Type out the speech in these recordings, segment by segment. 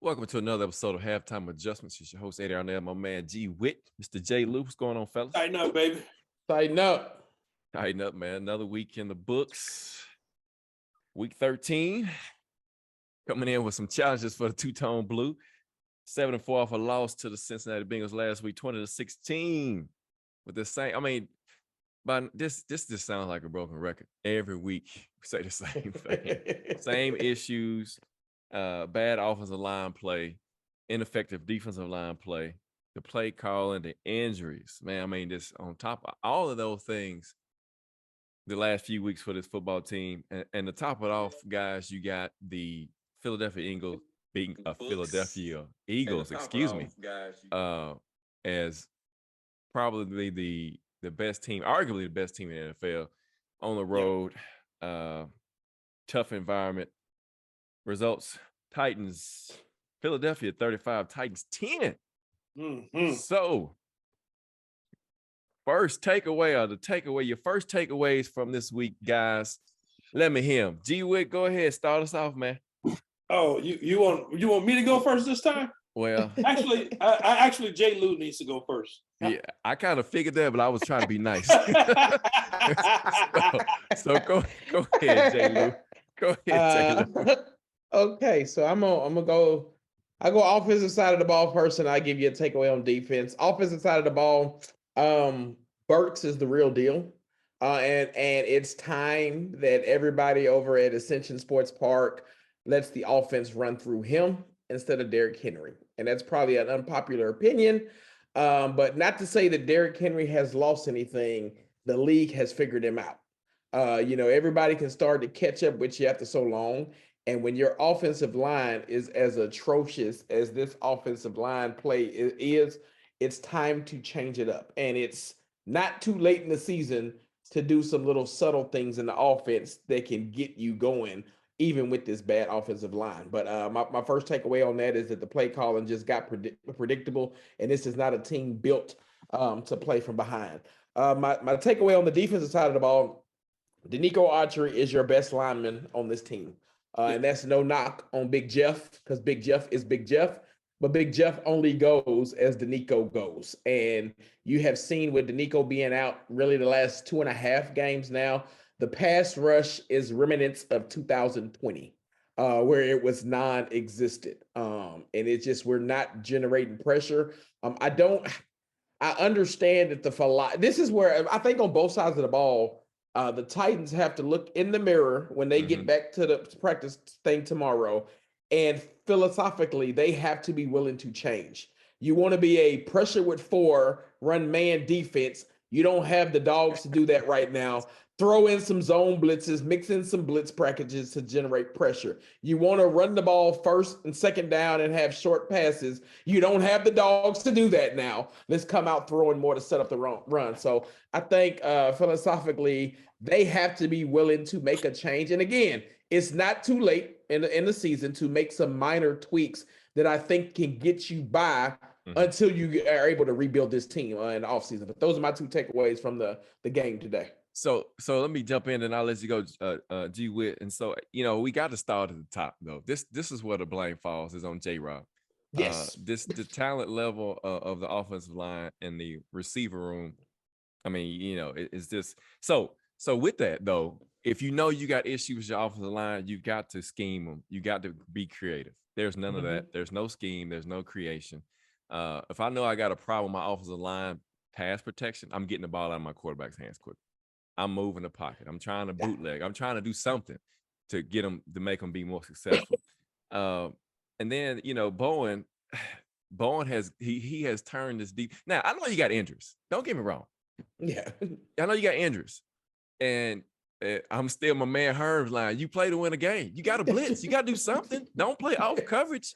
Welcome to another episode of Halftime Adjustments. It's your host, Eddie Arnett, my man G Witt, Mr. J. Lou. What's going on, fellas? Tighten up, baby. Tighten up. Tighten up, man. Another week in the books. Week 13. Coming in with some challenges for the two-tone blue. 7-4 off a loss to the Cincinnati Bengals last week, 20-16. With the same, but this just sounds like a broken record. Every week we say the same thing. Same issues. Bad offensive line play, ineffective defensive line play, the play calling, the injuries. Man, this on top of all of those things, the last few weeks for this football team. And to top it off, guys, you got the Philadelphia Eagles beating Philadelphia Eagles, as probably the best team, arguably the best team in the NFL on the road. Tough environment. Results: Titans, Philadelphia 35, Titans 10. So, first takeaway, your first takeaways from this week, guys. Let me hear them. G Wick, go ahead, start us off, man. Oh, you want me to go first this time? Well, actually, J. Lou needs to go first. Yeah, I kind of figured that, but I was trying to be nice. so go ahead, J. Lou. Go ahead, J. Lou. Okay, so I'm gonna go. I go offensive side of the ball first, and I give you a takeaway on defense. Offensive side of the ball, Burks is the real deal, and it's time that everybody over at Ascension Sports Park lets the offense run through him instead of Derrick Henry, and that's probably an unpopular opinion, but not to say that Derrick Henry has lost anything. The league has figured him out. Everybody can start to catch up with you after so long. And when your offensive line is as atrocious as this offensive line play is, it's time to change it up. And it's not too late in the season to do some little subtle things in the offense that can get you going, even with this bad offensive line. But my first takeaway on that is that the play calling just got predictable, and this is not a team built to play from behind. My takeaway on the defensive side of the ball, Denico Autry is your best lineman on this team. And that's no knock on Big Jeff, because Big Jeff is Big Jeff, but Big Jeff only goes as Denico goes. And you have seen with Denico being out really the last 2.5 games now, the pass rush is remnants of 2020, where it was non-existent. And it's just, we're not generating pressure. I understand that this is where I think on both sides of the ball, the Titans have to look in the mirror when they get back to the practice thing tomorrow, and philosophically, they have to be willing to change. You want to be a pressure with 4, run man defense. You don't have the dogs to do that right now. Throw in some zone blitzes, mix in some blitz packages to generate pressure. You want to run the ball first and second down and have short passes. You don't have the dogs to do that now. Let's come out throwing more to set up the run. So I think philosophically, they have to be willing to make a change. And again, it's not too late in the season to make some minor tweaks that I think can get you by until you are able to rebuild this team in the offseason. But those are my 2 takeaways from the game today. So let me jump in and I'll let you go, G Witt. And so, we got to start at the top, though. This is where the blame falls, is on J-Rob. Yes. The talent level of the offensive line and the receiver room. It's just so with that, though, if you got issues with your offensive line, you got to scheme them. You got to be creative. There's none of that. There's no scheme. There's no creation. If I know I got a problem with my offensive line pass protection, I'm getting the ball out of my quarterback's hands quick. I'm moving the pocket. I'm trying to bootleg. I'm trying to do something to get them, to make them be more successful. And then, Bowen has he has turned this deep. Now, I know you got injuries. Don't get me wrong. Yeah. I know you got injuries. And I'm still my man Herm's line. You play to win a game. You got to blitz. You got to do something. Don't play off coverage.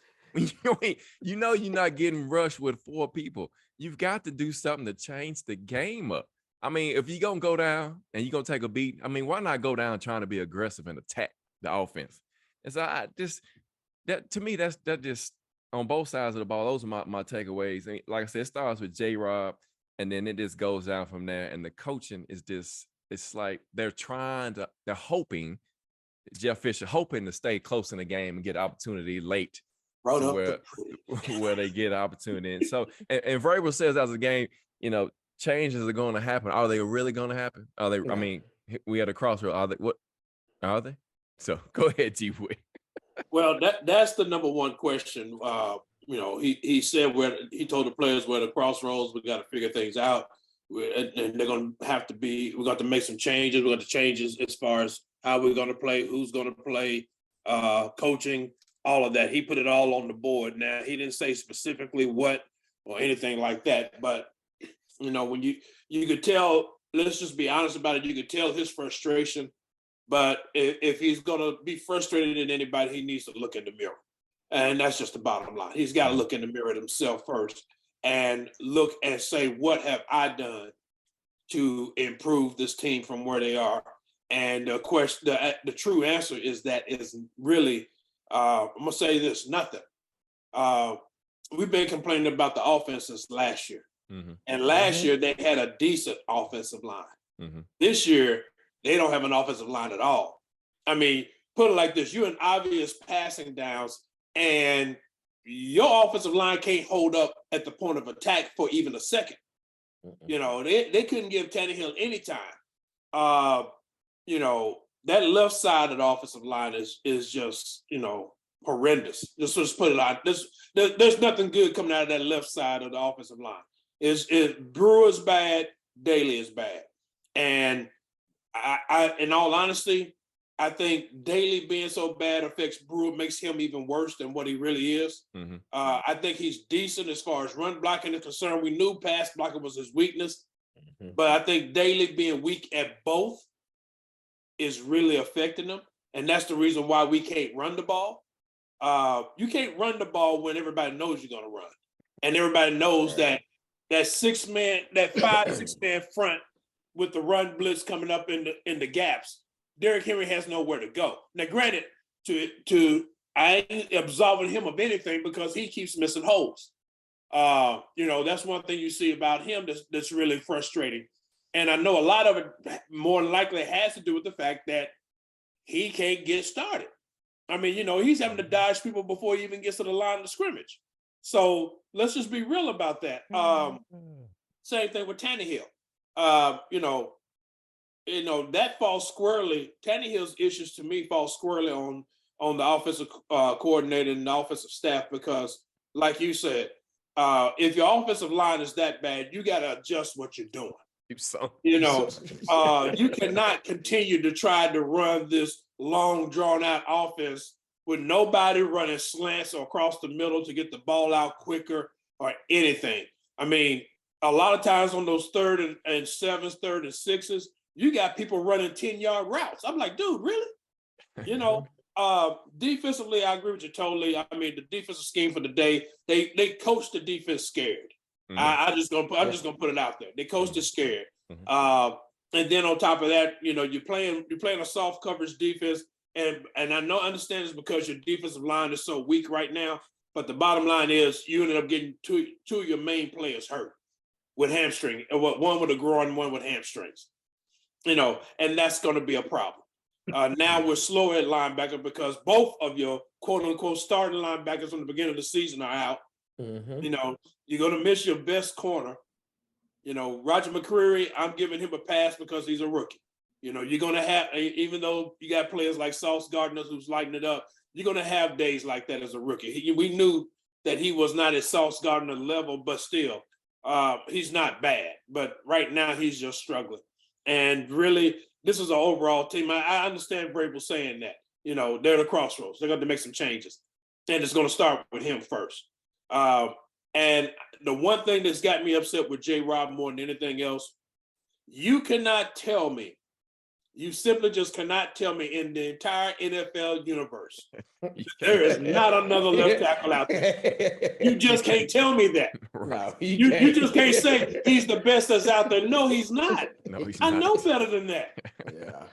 You're not getting rushed with 4 people. You've got to do something to change the game up. If you're going to go down and you're going to take a beat, why not go down trying to be aggressive and attack the offense? And so that to me, that's just on both sides of the ball. Those are my takeaways. And like I said, it starts with J-Rob, and then it just goes down from there. And the coaching is just, it's like they're hoping, Jeff Fisher hoping to stay close in the game and get an opportunity late Brought to up where the pretty. where they get opportunity. And so, and Vrabel says as a game, changes are going to happen. Are they really going to happen? Are they? I No. mean, we at a crossroad. Are they? What are they? So go ahead, G. Wood. Well, that's the number one question. He said he told the players we're at a crossroads. We got to figure things out, and they're going to have to be. We're going to make some changes. We're going to changes as far as how we're going to play, who's going to play, coaching, all of that. He put it all on the board. Now he didn't say specifically what or anything like that, but when you could tell. Let's just be honest about it. You could tell his frustration. But if he's going to be frustrated in anybody, he needs to look in the mirror. And that's just the bottom line. He's got to look in the mirror at himself first and look and say, what have I done to improve this team from where they are? And the question, the true answer is that is really, I'm going to say this, nothing. We've been complaining about the offense since last year. Mm-hmm. And last year, they had a decent offensive line. Mm-hmm. This year, they don't have an offensive line at all. I mean, put it like this: you're in obvious passing downs, and your offensive line can't hold up at the point of attack for even a second. They couldn't give Tannehill any time. That left side of the offensive line is just horrendous. Just put it out. There's nothing good coming out of that left side of the offensive line. Brewer's bad, Daly is bad, and I, in all honesty, I think Daly being so bad affects Brewer, makes him even worse than what he really is. Mm-hmm. I think he's decent as far as run blocking is concerned. We knew pass blocking was his weakness, but I think Daly being weak at both is really affecting him, and that's the reason why we can't run the ball. You can't run the ball when everybody knows you're going to run, and everybody knows that 5-6-man front with the run blitz coming up in the gaps, Derrick Henry has nowhere to go. Now, granted, I ain't absolving him of anything because he keeps missing holes. That's one thing you see about him that's really frustrating. And I know a lot of it more likely has to do with the fact that he can't get started. I mean, he's having to dodge people before he even gets to the line of scrimmage. So let's just be real about that. Same thing with Tannehill. That falls squarely. Tannehill's issues to me fall squarely on the offensive coordinator and the offensive staff because, like you said, if your offensive line is that bad, you got to adjust what you're doing. You cannot continue to try to run this long, drawn-out offense with nobody running slants or across the middle to get the ball out quicker or anything. I mean, a lot of times on those 3rd and 7s, 3rd and 6s, you got people running 10-yard routes. I'm like, dude, really? Defensively, I agree with you totally. I mean, the defensive scheme for the day, they coached the defense scared. Mm-hmm. I'm just gonna put it out there. They coached it scared. Mm-hmm. And then on top of that, you're playing a soft coverage defense, and I understand it's because your defensive line is so weak right now. But the bottom line is you ended up getting two of your main players hurt with hamstring, one with a groin, one with hamstrings. And that's going to be a problem. Now we're slow at linebacker because both of your quote unquote starting linebackers from the beginning of the season are out. Mm-hmm. You're going to miss your best corner. Roger McCreary, I'm giving him a pass because he's a rookie. You're going to have, even though you got players like Sauce Gardner who's lighting it up, you're going to have days like that as a rookie. We knew that he was not at Sauce Gardner level, but still, he's not bad. But right now, he's just struggling. And really, this is an overall team. I understand Vrabel saying that. They're at a crossroads. They're going to make some changes. And it's going to start with him first. And the one thing that's got me upset with J-Rob more than anything else, you simply just cannot tell me in the entire NFL universe, there is not another left tackle out there. You just can't tell me that. No, you just can't say he's the best that's out there. No, he's not. No, he's I not. know better than that. Yeah.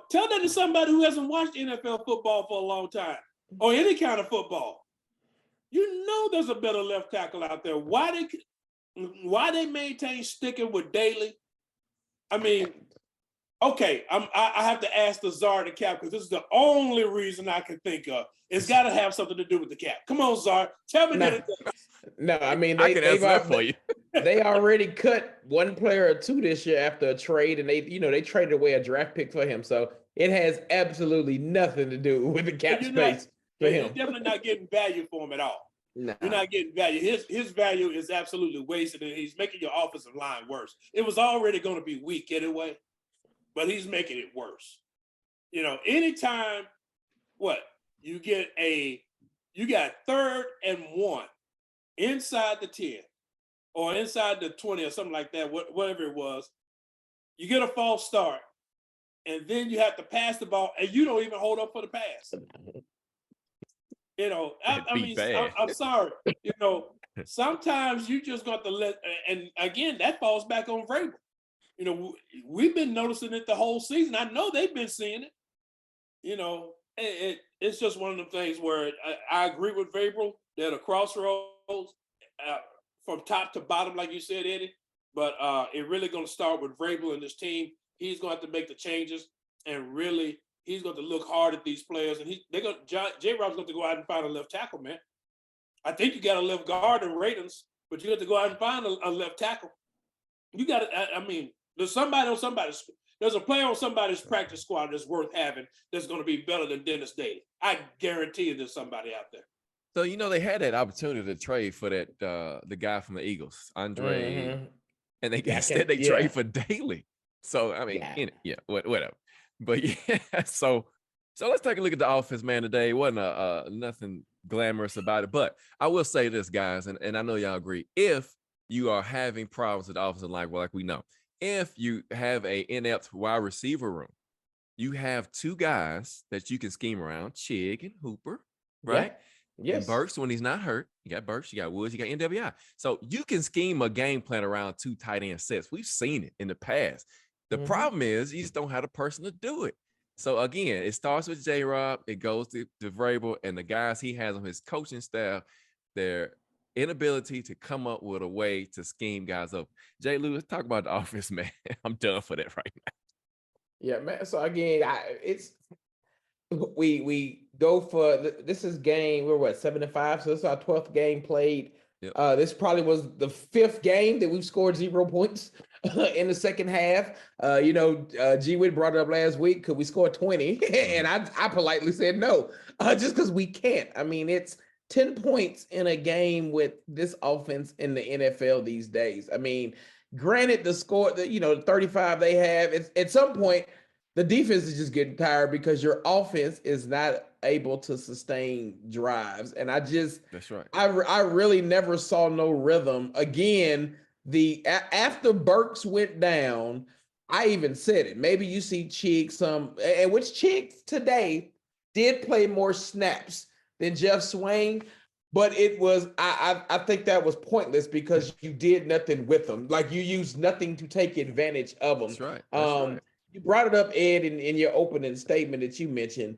Tell that to somebody who hasn't watched NFL football for a long time or any kind of football. There's a better left tackle out there. Why they maintain sticking with Daly? I mean, Okay, I have to ask the Czar the cap because this is the only reason I can think of. It's got to have something to do with the cap. Come on, Czar, tell me that it does. No, I mean I can answer that for you. They already cut one player or two this year after a trade, and they traded away a draft pick for him. So it has absolutely nothing to do with the cap space for him. You're definitely not getting value for him at all. Nah. You're not getting value. His value is absolutely wasted, and he's making your offensive line worse. It was already going to be weak anyway, but he's making it worse. Anytime you got 3rd and 1 inside the 10 or inside the 20 or something like that, whatever it was, you get a false start, and then you have to pass the ball, and you don't even hold up for the pass. I'm sorry. Sometimes you just got to let, and again, that falls back on Vrabel. We've been noticing it the whole season. I know they've been seeing it. It's just one of the things where I agree with Vrabel. They're at a crossroads from top to bottom, like you said, Eddie. But it really going to start with Vrabel and this team. He's going to have to make the changes, and really, he's going to look hard at these players. And J-Rob's going to go out and find a left tackle, man. I think you got a left guard in Ravens, but you have to go out and find a left tackle. You got to. There's a player on somebody's practice squad that's worth having that's going to be better than Dennis Daly. I guarantee you there's somebody out there. So, they had that opportunity to trade for that the guy from the Eagles, Andre, and they trade for Daly. So, whatever. But so let's take a look at the offense, man, today. It wasn't nothing glamorous about it, but I will say this, guys, and I know y'all agree. If you are having problems with the offensive line, like we know, if you have a inept wide receiver room, you have 2 guys that you can scheme around, Chig and Hooper, right? Yeah. Yes. And Burks, when he's not hurt, you got Burks, you got Woods, you got NWI. So you can scheme a game plan around 2 tight end sets. We've seen it in the past. The problem is you just don't have the person to do it. So again, it starts with J-Rob, it goes to Vrabel, and the guys he has on his coaching staff, their inability to come up with a way to scheme guys up. Jay Lou, let's talk about the offense, man. I'm done for that right now. Yeah, man. So again, we go for this is game. We're 7-5, so this is our 12th game played. Yep. This probably was the 5th game that we've scored 0 points in the second half. G Witt brought it up last week. Could we score 20? And I politely said no, just because we can't. I mean, it's 10 points in a game with this offense in the NFL these days. I mean, granted, the score, the 35 they have, it's at some point, the defense is just getting tired because your offense is not able to sustain drives. And that's right. I really never saw no rhythm. Again, after Burks went down, I even said it. Maybe you see Chig which Chig today did play more snaps than Jeff Swain, but it was I think that was pointless because you did nothing with them. Like you used nothing to take advantage of them. That's right. That's right. You brought it up, Ed, in your opening statement that you mentioned.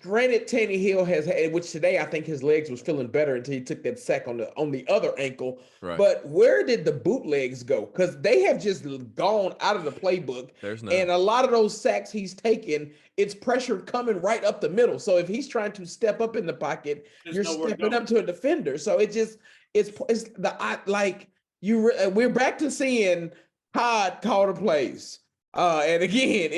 Granted, Tannehill has had, which today I think his legs was feeling better until he took that sack on the other ankle. Right. But where did the bootlegs go? Because they have just gone out of the playbook. There's none. And a lot of those sacks he's taken, it's pressure coming right up the middle. So if he's trying to step up in the pocket, you're stepping up to a defender. So we're back to seeing Todd call the plays. And again,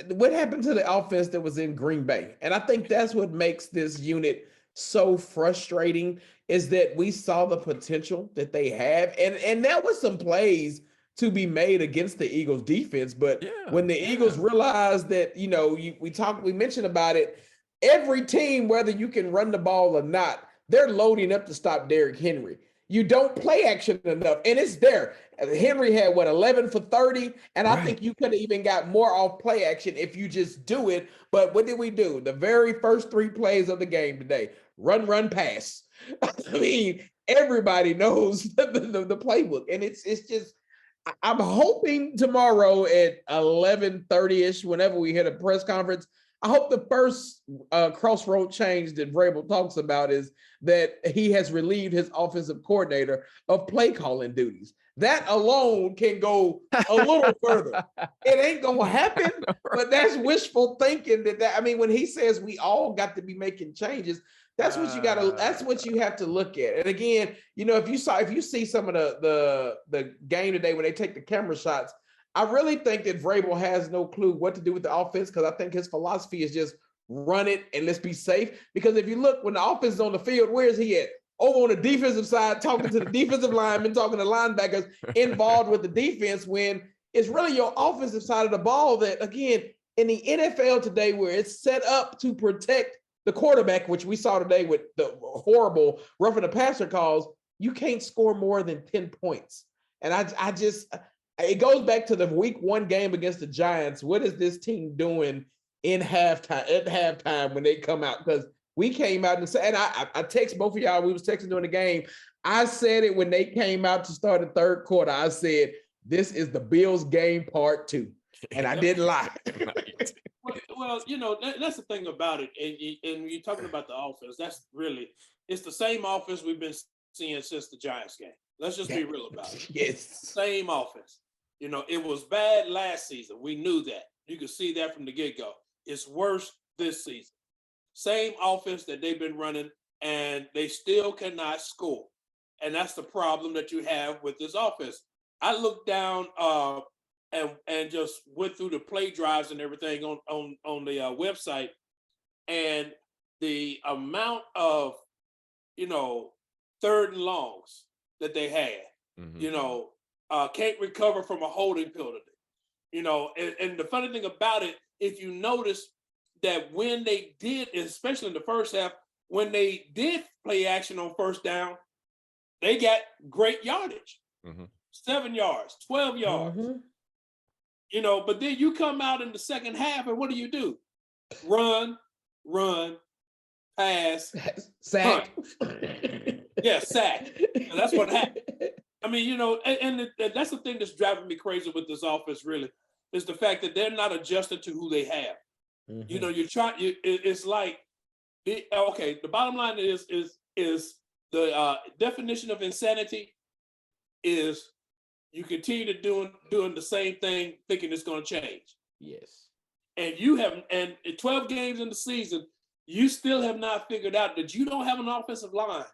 what happened to the offense that was in Green Bay? And I think that's what makes this unit so frustrating is that we saw the potential that they have. And there was some plays to be made against the Eagles defense. But when the Eagles realized that, we mentioned about it, every team, whether you can run the ball or not, they're loading up to stop Derrick Henry. You don't play action enough, and it's there. Henry had 11 for 30, and I think you could have even got more off play action if you just do it. But what did we do? The very first 3 plays of the game today: run, pass. I mean, everybody knows the playbook, and it's just. I'm hoping tomorrow at 11:30ish, whenever we hit a press conference, I hope the first crossroad change that Vrabel talks about is that he has relieved his offensive coordinator of play calling duties. that alone can go a little further. It ain't gonna happen, but that's wishful thinking. I mean, when he says we all got to be making changes, that's what you gotta. That's what you have to look at. And again, if you see some of the game today when they take the camera shots, I really think that Vrabel has no clue what to do with the offense, because I think his philosophy is just run it and let's be safe. Because if you look, when the offense is on the field, where is he at? Over on the defensive side, talking to the defensive linemen, talking to linebackers involved with the defense, when it's really your offensive side of the ball that, again, in the NFL today, where it's set up to protect the quarterback, which we saw today with the horrible roughing the passer calls, you can't score more than 10 points. And I just, it goes back to the week 1 game against the Giants. What is this team doing at halftime when they come out? Because we came out and said, and I text both of y'all, we was texting during the game. I said it when they came out to start the third quarter. I said, this is the Bills game part 2. And I didn't lie. Well, that's the thing about it. And you're talking about the offense. It's the same offense we've been seeing since the Giants game. Let's just be real about it. Yes. Same offense. It was bad last season. We knew that. You could see that from the get-go. It's worse this season. Same offense that they've been running, and they still cannot score. And that's the problem that you have with this offense. I looked down and just went through the play drives and everything on the website, and the amount of, third and longs that they had, can't recover from a holding penalty. And the funny thing about it, if you notice that when they did, especially in the first half, when they did play action on first down, they got great yardage. 7 yards, 12 yards. But then you come out in the second half, and what do? Run, pass, sack. Yeah, sack. And that's what happened. I mean, and that's the thing that's driving me crazy with this offense, really, is the fact that they're not adjusted to who they have. It's like, okay, the bottom line is the definition of insanity is you continue to doing the same thing, thinking it's going to change. Yes. And and 12 games in the season, you still have not figured out that you don't have an offensive line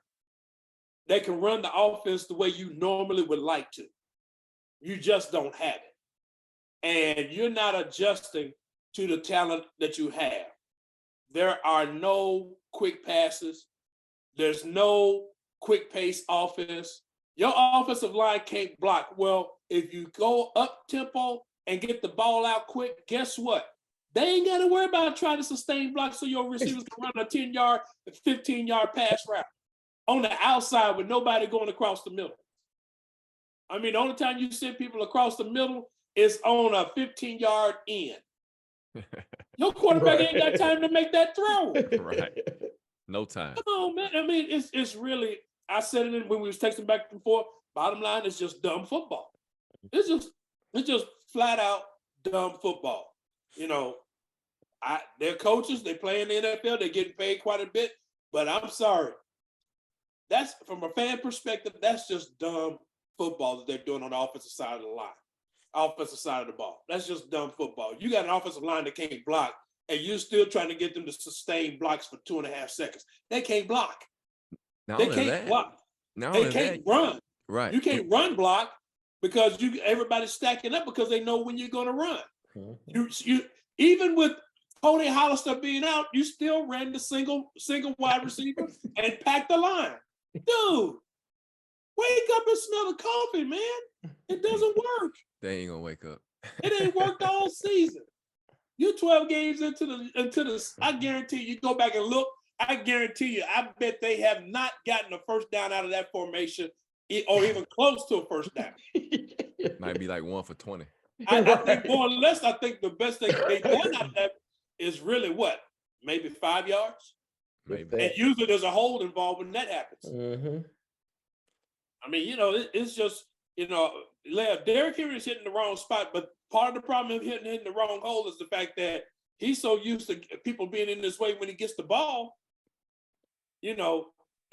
that can run the offense the way you normally would like to. You just don't have it. And you're not adjusting to the talent that you have. There are no quick passes. There's no quick pace offense. Your offensive line can't block. Well, if you go up tempo and get the ball out quick, guess what? They ain't got to worry about trying to sustain blocks so your receivers can run a 10-yard, 15-yard pass route on the outside with nobody going across the middle. I mean, the only time you send people across the middle is on a 15-yard end. Your quarterback ain't got time to make that throw. Right. No time. Come on, man. I mean, it's really, I said it when we was texting back and forth. Bottom line, it's just dumb football. It's just flat out dumb football. They're coaches, they play in the NFL, they're getting paid quite a bit, but I'm sorry. That's, from a fan perspective, that's just dumb football that they're doing on the offensive side of the line. Offensive side of the ball. That's just dumb football. You got an offensive line that can't block, and you're still trying to get them to sustain blocks for 2.5 seconds. They can't block. They can't block. They can't run. Right. You can't run block because everybody's stacking up because they know when you're going to run. You even with Tony Hollister being out, you still ran the single wide receiver and packed the line. Dude, wake up and smell the coffee, man. It doesn't work. They ain't gonna wake up. It ain't worked all season. You 12 games into the. I guarantee you go back and look. I guarantee you, I bet they have not gotten a first down out of that formation, or even close to a first down. Might be like 1 for 20. I think more or less. I think the best thing they done out of that is really what, maybe 5 yards. Maybe. And usually there's a hold involved when that happens. I mean, it's just, Derrick Henry is hitting the wrong spot, but part of the problem of hitting the wrong hole is the fact that he's so used to people being in this way when he gets the ball.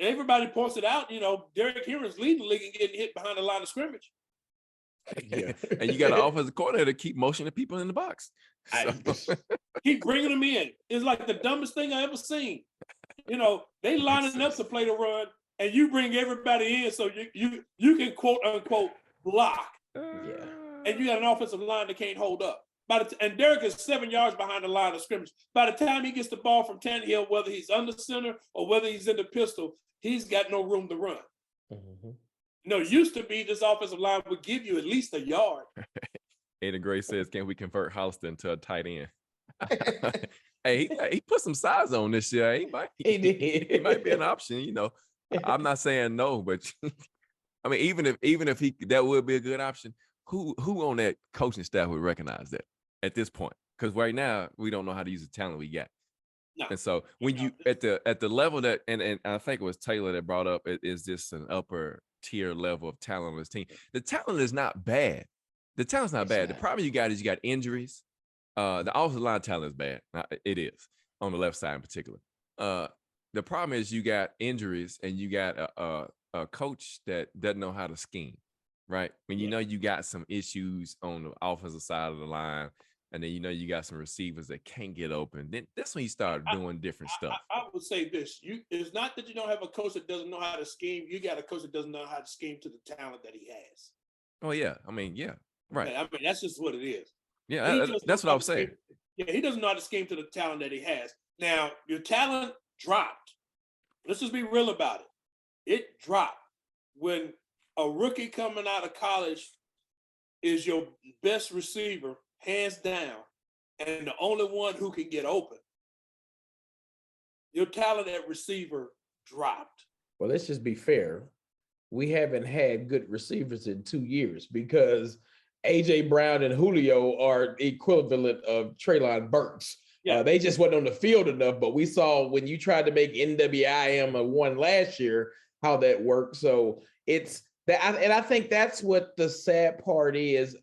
Everybody points it out, Derrick Henry is leading the league and getting hit behind the line of scrimmage. Yeah. And you got an offensive coordinator to keep motioning people in the box. So, Keep bringing them in. It's like the dumbest thing I ever seen. They lining up to play the run, and you bring everybody in so you can quote unquote block. Yeah. And you got an offensive line that can't hold up. And Derek is 7 yards behind the line of scrimmage. By the time he gets the ball from Tannehill, whether he's under center or whether he's in the pistol, he's got no room to run. Used to be this offensive line would give you at least a yard. Ada Gray says, can we convert Houston to a tight end? Hey, he put some size on this year. He might be an option, I'm not saying no, but I mean, even if that would be a good option, who on that coaching staff would recognize that at this point? Because right now we don't know how to use the talent we got. No. And so when you at the level that and I think it was Taylor that brought up, is this an upper tier level of talent on this team? The talent is not bad. The talent's not bad. The problem you got is you got injuries. The offensive line talent is bad. It is on the left side in particular. The problem is you got injuries and you got a coach that doesn't know how to scheme, right? When you got some issues on the offensive side of the line, and then you got some receivers that can't get open, then that's when you start doing different stuff. I would say this: it's not that you don't have a coach that doesn't know how to scheme. You got a coach that doesn't know how to scheme to the talent that he has. Oh yeah, I mean, yeah, right. I mean, that's just what it is. Yeah, that's what I was saying. Yeah, he doesn't know how to scheme to the talent that he has. Now, your talent dropped. Let's just be real about it. It dropped when a rookie coming out of college is your best receiver, hands down, and the only one who can get open. Your talent at receiver dropped. Well, let's just be fair. We haven't had good receivers in 2 years because AJ Brown and Julio are equivalent of Treylon Burks. Yeah. They just wasn't on the field enough, but we saw when you tried to make NWIM a one last year, how that worked. So it's that, and I think that's what the sad part is.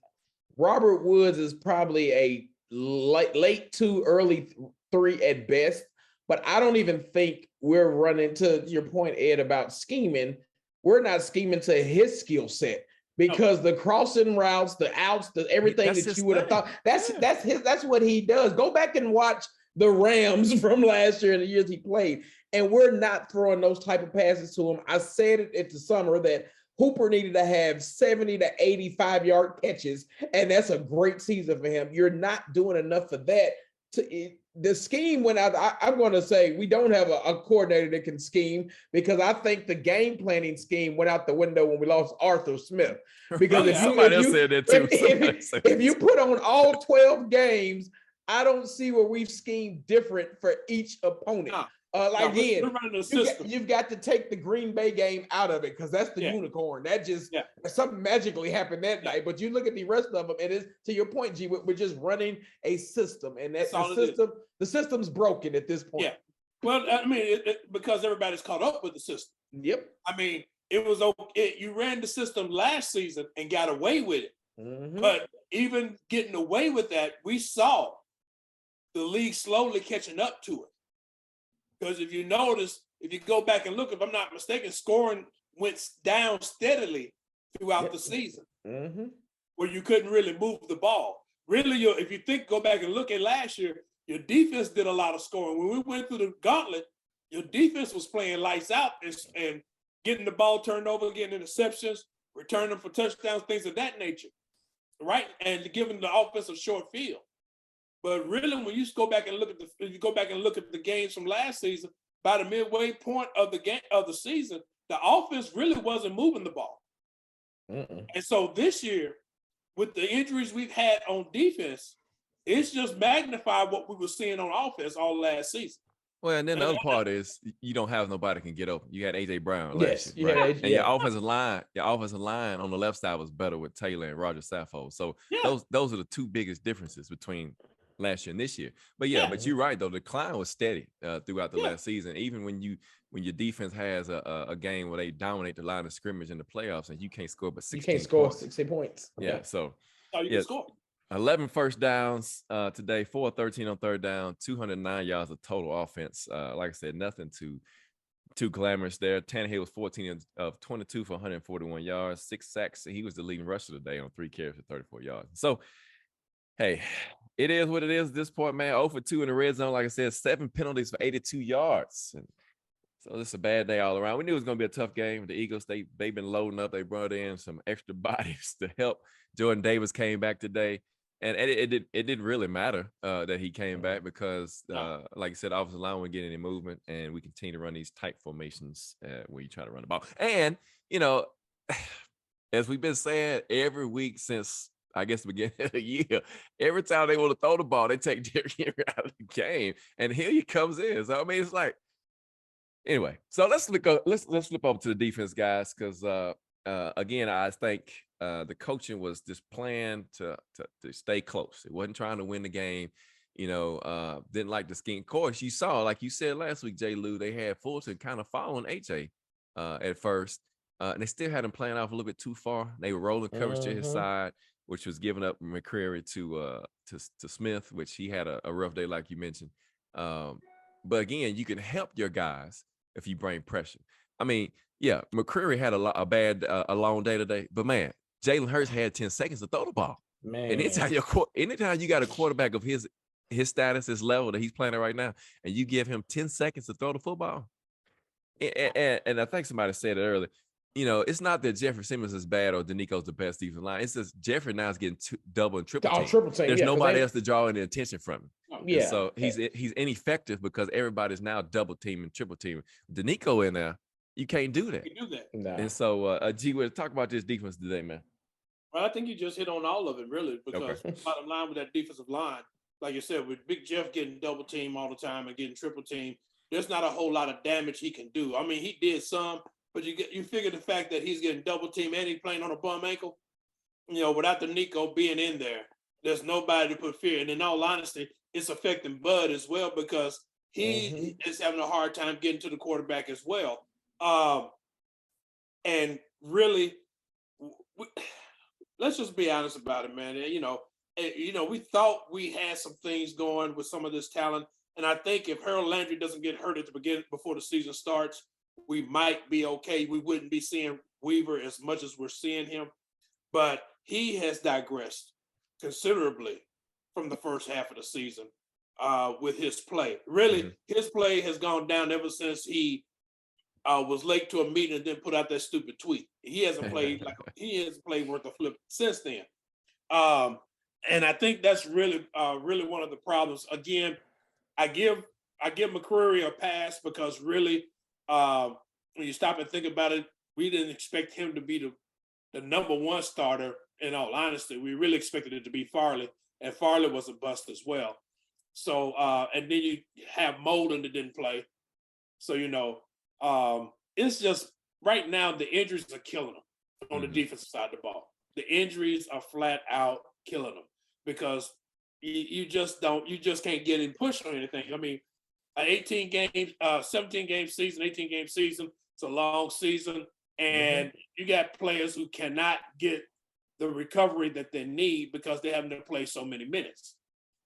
Robert Woods is probably a late 2, early 3 at best, but I don't even think we're running, to your point, Ed, about scheming. We're not scheming to his skill set. Because the crossing routes, the outs, everything that you would have thought, that's what he does. Go back and watch the Rams from last year and the years he played, and we're not throwing those type of passes to him. I said it at the summer that Hooper needed to have 70 to 85-yard catches, and that's a great season for him. You're not doing enough of that. The scheme went out. I'm going to say we don't have a coordinator that can scheme, because I think the game planning scheme went out the window when we lost Arthur Smith. Because if you put on all 12 games, I don't see where we've schemed different for each opponent. You've got to take the Green Bay game out of it, because that's the unicorn. That just something magically happened that night. But you look at the rest of them, it is, to your point, G. We're just running a system, and that's the system's broken at this point. Yeah. Well, I mean, because everybody's caught up with the system. Yep. I mean, it was okay. You ran the system last season and got away with it. Mm-hmm. But even getting away with that, we saw the league slowly catching up to it. Because if you notice, if you go back and look, if I'm not mistaken, scoring went down steadily throughout the season, where you couldn't really move the ball. Really, if you go back and look at last year, your defense did a lot of scoring. When we went through the gauntlet, your defense was playing lights out and getting the ball turned over, getting interceptions, returning them for touchdowns, things of that nature, right? And giving the offense a short field. But really, when you go back and look at the games from last season, by the midway point of the season, the offense really wasn't moving the ball. And so this year, with the injuries we've had on defense, it's just magnified what we were seeing on offense all last season. Well, and then the other part is you don't have nobody can get open. You had AJ Brown last year, right? And your offensive line on the left side was better with Taylor and Roger Saffold. So those are the two biggest differences between last year and this year. But you're right though. The decline was steady throughout the last season. Even when your defense has a game where they dominate the line of scrimmage in the playoffs and you can't score but 16 you can't score 60 points. Yeah, so you can score. 11 first downs today, 4 13 on third down, 209 yards of total offense. Like I said, nothing to too glamorous there. Tannehill was 14 of 22 for 141 yards, 6 sacks. He was the leading rusher today on 3 carries for 34 yards. So, hey, it is what it is at this point, man. 0 for 2 in the red zone. Like I said, 7 penalties for 82 yards. And so it's a bad day all around. We knew it was going to be a tough game. The Eagles, they've been loading up. They brought in some extra bodies to help. Jordan Davis came back today. And it didn't really matter that he came back because, like I said, offensive line wouldn't get any movement, and we continue to run these tight formations where you try to run the ball. And, as we've been saying every week since, I guess, the beginning of the year, every time they want to throw the ball, they take Derrick Henry out of the game, and here he comes in. So, I mean, it's like, anyway, so let's flip over to the defense, guys, because again, I think the coaching was just planned to stay close. It wasn't trying to win the game. Didn't like the scheme. Of course, you saw, like you said last week, J. Lou, they had Fulton kind of following AJ at first, and they still had him playing off a little bit too far. They were rolling coverage to his side, which was giving up McCreary to Smith, which he had a rough day, like you mentioned. But again, you can help your guys if you bring pressure. I mean, yeah, McCreary had a long day today, but man, Jalen Hurts had 10 seconds to throw the ball. Man, And anytime you got a quarterback of his status, his level that he's playing at right now, and you give him 10 seconds to throw the football, and I think somebody said it earlier, it's not that Jeffrey Simmons is bad or Danico's the best defensive line. It's just Jeffrey now is getting double and triple team. There's nobody else to draw any attention from him. Yeah. And so he's ineffective because everybody's now double teaming, triple teaming. Danico in there, you can't do that. You can do that. No. And so, G, we'll talk about this defense today, man. Well, I think you just hit on all of it, really, because bottom line with that defensive line, like you said, with Big Jeff getting double team all the time and getting triple team, there's not a whole lot of damage he can do. I mean, he did some, but you figure the fact that he's getting double team and he's playing on a bum ankle, without the Nico being in there, there's nobody to put fear. And in all honesty, it's affecting Bud as well because he is having a hard time getting to the quarterback as well. And really, let's just be honest about it, man. We thought we had some things going with some of this talent, and I think if Harold Landry doesn't get hurt at the beginning before the season starts, we might be okay. We wouldn't be seeing Weaver as much as we're seeing him, but he has digressed considerably from the first half of the season with his play. Really, his play has gone down ever since he was late to a meeting and then put out that stupid tweet. He hasn't played worth a flip since then. And I think that's really one of the problems. Again, I give McCreary a pass because really, when you stop and think about it, we didn't expect him to be the number one starter. In all honesty, we really expected it to be Farley, and Farley was a bust as well. So, and then you have Molden that didn't play. So, it's just right now the injuries are killing them on the defensive side of the ball. The injuries are flat out killing them because you just can't get in push on anything. I mean, an 17-game season, 18-game season, it's a long season, and you got players who cannot get the recovery that they need because they're having to play so many minutes.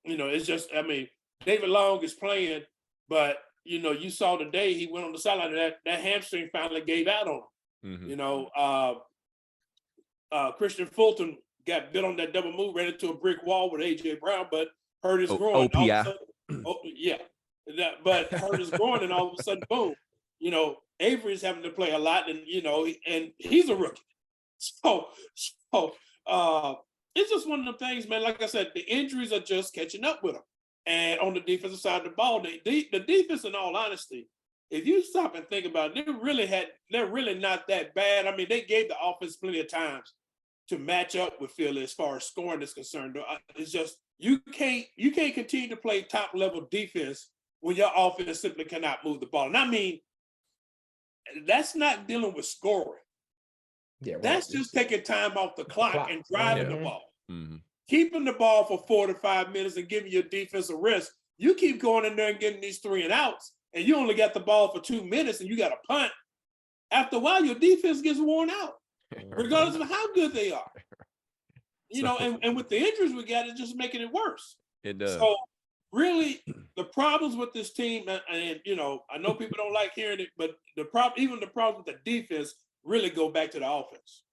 It's just, I mean, David Long is playing, but you saw today he went on the sideline and that hamstring finally gave out on him. Christian Fulton got bit on that double move, ran into a brick wall with AJ Brown, but hurt his groin. OPI. But hurt his groin, and all of a sudden, boom. Avery's having to play a lot, and and he's a rookie. So it's just one of the things, man. Like I said, the injuries are just catching up with him. And on the defensive side of the ball, the defense, in all honesty, if you stop and think about it, they're really not that bad. I mean, they gave the offense plenty of times to match up with Philly as far as scoring is concerned. It's just you can't continue to play top level defense when your offense simply cannot move the ball. And I mean, that's not dealing with scoring. Yeah, right. That's just taking time off the clock and driving the ball. Keeping the ball for 4 to 5 minutes and giving your defense a rest. You keep going in there and getting these 3 and outs, and you only got the ball for 2 minutes and you got a punt. After a while, your defense gets worn out, regardless of how good they are. And with the injuries we got, it's just making it worse. It does. So really, the problems with this team, and you know, I know people don't like hearing it, but even the problems with the defense really go back to the offense.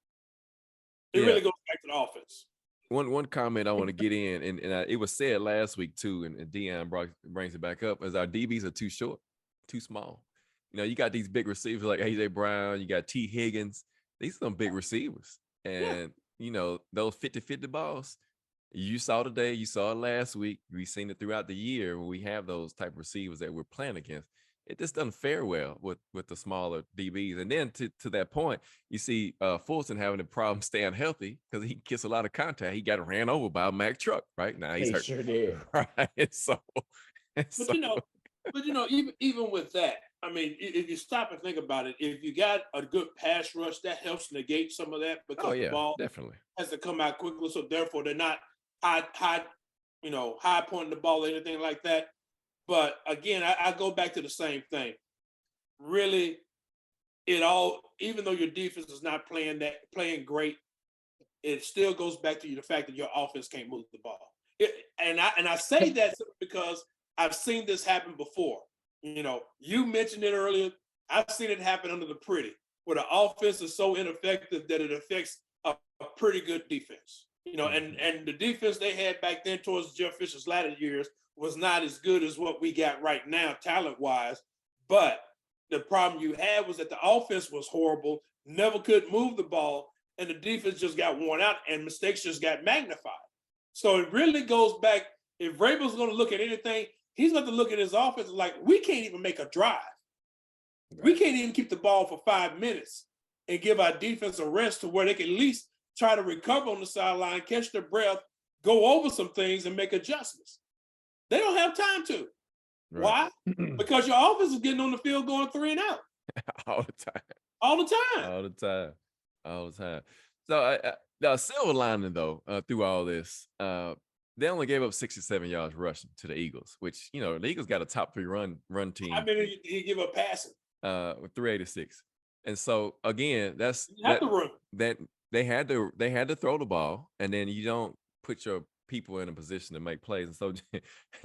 It really goes back to the offense. One comment I want to get in, and it was said last week too, and Deion brings it back up, is our DBs are too short, too small. You know, you got these big receivers like AJ Brown, you got T. Higgins. These are some big receivers. And, you know, those 50-50 balls, you saw today, you saw it last week. We've seen it throughout the year when we have those type of receivers that we're playing against. It just doesn't fare well with the smaller DBs. And then to that point, you see Fulton having a problem staying healthy because he gets a lot of contact. He got ran over by a Mack truck right now. He's hurt. Sure did. Right. So, you know, even with that, I mean, if you stop and think about it, if you got a good pass rush, that helps negate some of that because the ball definitely has to come out quickly. So therefore, they're not high pointing the ball or anything like that. But again, I go back to the same thing. Really, even though your defense is not playing great, it still goes back to the fact that your offense can't move the ball. And I say that because I've seen this happen before. You know, you mentioned it earlier. I've seen it happen under the Pretty, where the offense is so ineffective that it affects a pretty good defense. You know, and the defense they had back then towards Jeff Fisher's latter years was not as good as what we got right now, talent-wise. But the problem you had was that the offense was horrible, never could move the ball, and the defense just got worn out, and mistakes just got magnified. So it really goes back. If Vrabel's going to look at anything, he's going to look at his offense like, we can't even make a drive. Right. We can't even keep the ball for 5 minutes and give our defense a rest to where they can at least try to recover on the sideline, catch their breath, go over some things, and make adjustments. They don't have time to. Right. Why? Because your offense is getting on the field going 3 and out. All the time. All the time. All the time. All the time. So the silver lining, though, through all this, they only gave up 67 yards rushing to the Eagles, which, you know, the Eagles got a top 3 run team. I mean, he give up passing. With 386. And so again, that they had to throw the ball, and then you don't put your people in a position to make plays. And so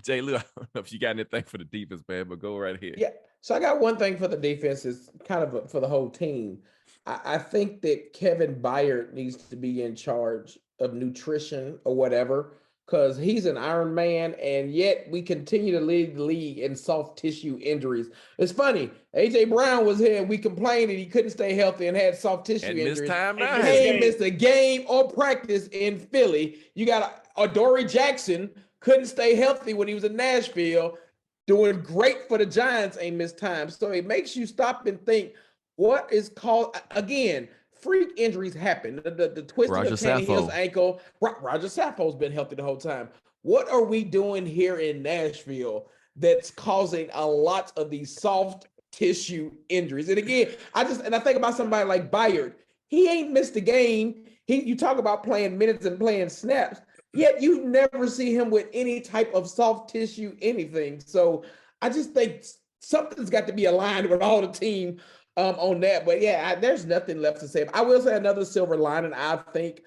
Jay Lou, I don't know if you got anything for the defense, man, but go right ahead. Yeah. So I got one thing for the defense, is kind of for the whole team. I think that Kevin Byard needs to be in charge of nutrition or whatever, because he's an Iron Man, and yet we continue to lead the league in soft tissue injuries. It's funny. AJ Brown was here, and we complained that he couldn't stay healthy and had soft tissue injuries. He missed a game or practice in Philly. You got Adoree Jackson, couldn't stay healthy when he was in Nashville, doing great for the Giants, ain't missed time. So it makes you stop and think, what is called, again, freak injuries happen. The twisting of Tannehill's ankle. Roger Sappho's been healthy the whole time. What are we doing here in Nashville that's causing a lot of these soft tissue injuries? And again, I think about somebody like Byard. He ain't missed a game. You talk about playing minutes and playing snaps, yet you never see him with any type of soft tissue anything. So I just think something's got to be aligned with all the team on that. But yeah, there's nothing left to say. I will say another silver lining. I think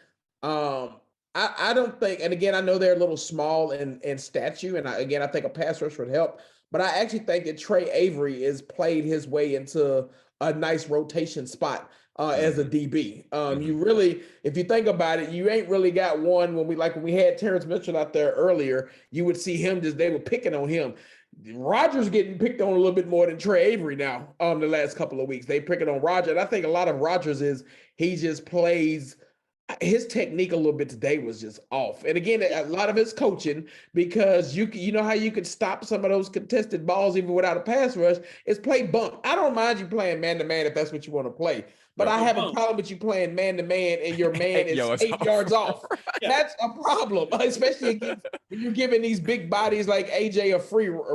I don't think, and again, I know they're a little small in stature, and I think a pass rush would help. But I actually think that Trey Avery has played his way into a nice rotation spot as a DB. You really, if you think about it, you ain't really got one. When we had Terrence Mitchell out there earlier, you would see him they were picking on him. Rodgers getting picked on a little bit more than Trey Avery now the last couple of weeks. They picking on Rodgers. And I think a lot of Rodgers is he just plays, his technique a little bit today was just off. And again, a lot of his coaching, because you know how you could stop some of those contested balls even without a pass rush, is play bump. I don't mind you playing man-to-man if that's what you want to play. But I have a problem with you playing man-to-man and your man is 8 yards off. That's a problem, especially when you're giving these big bodies like AJ a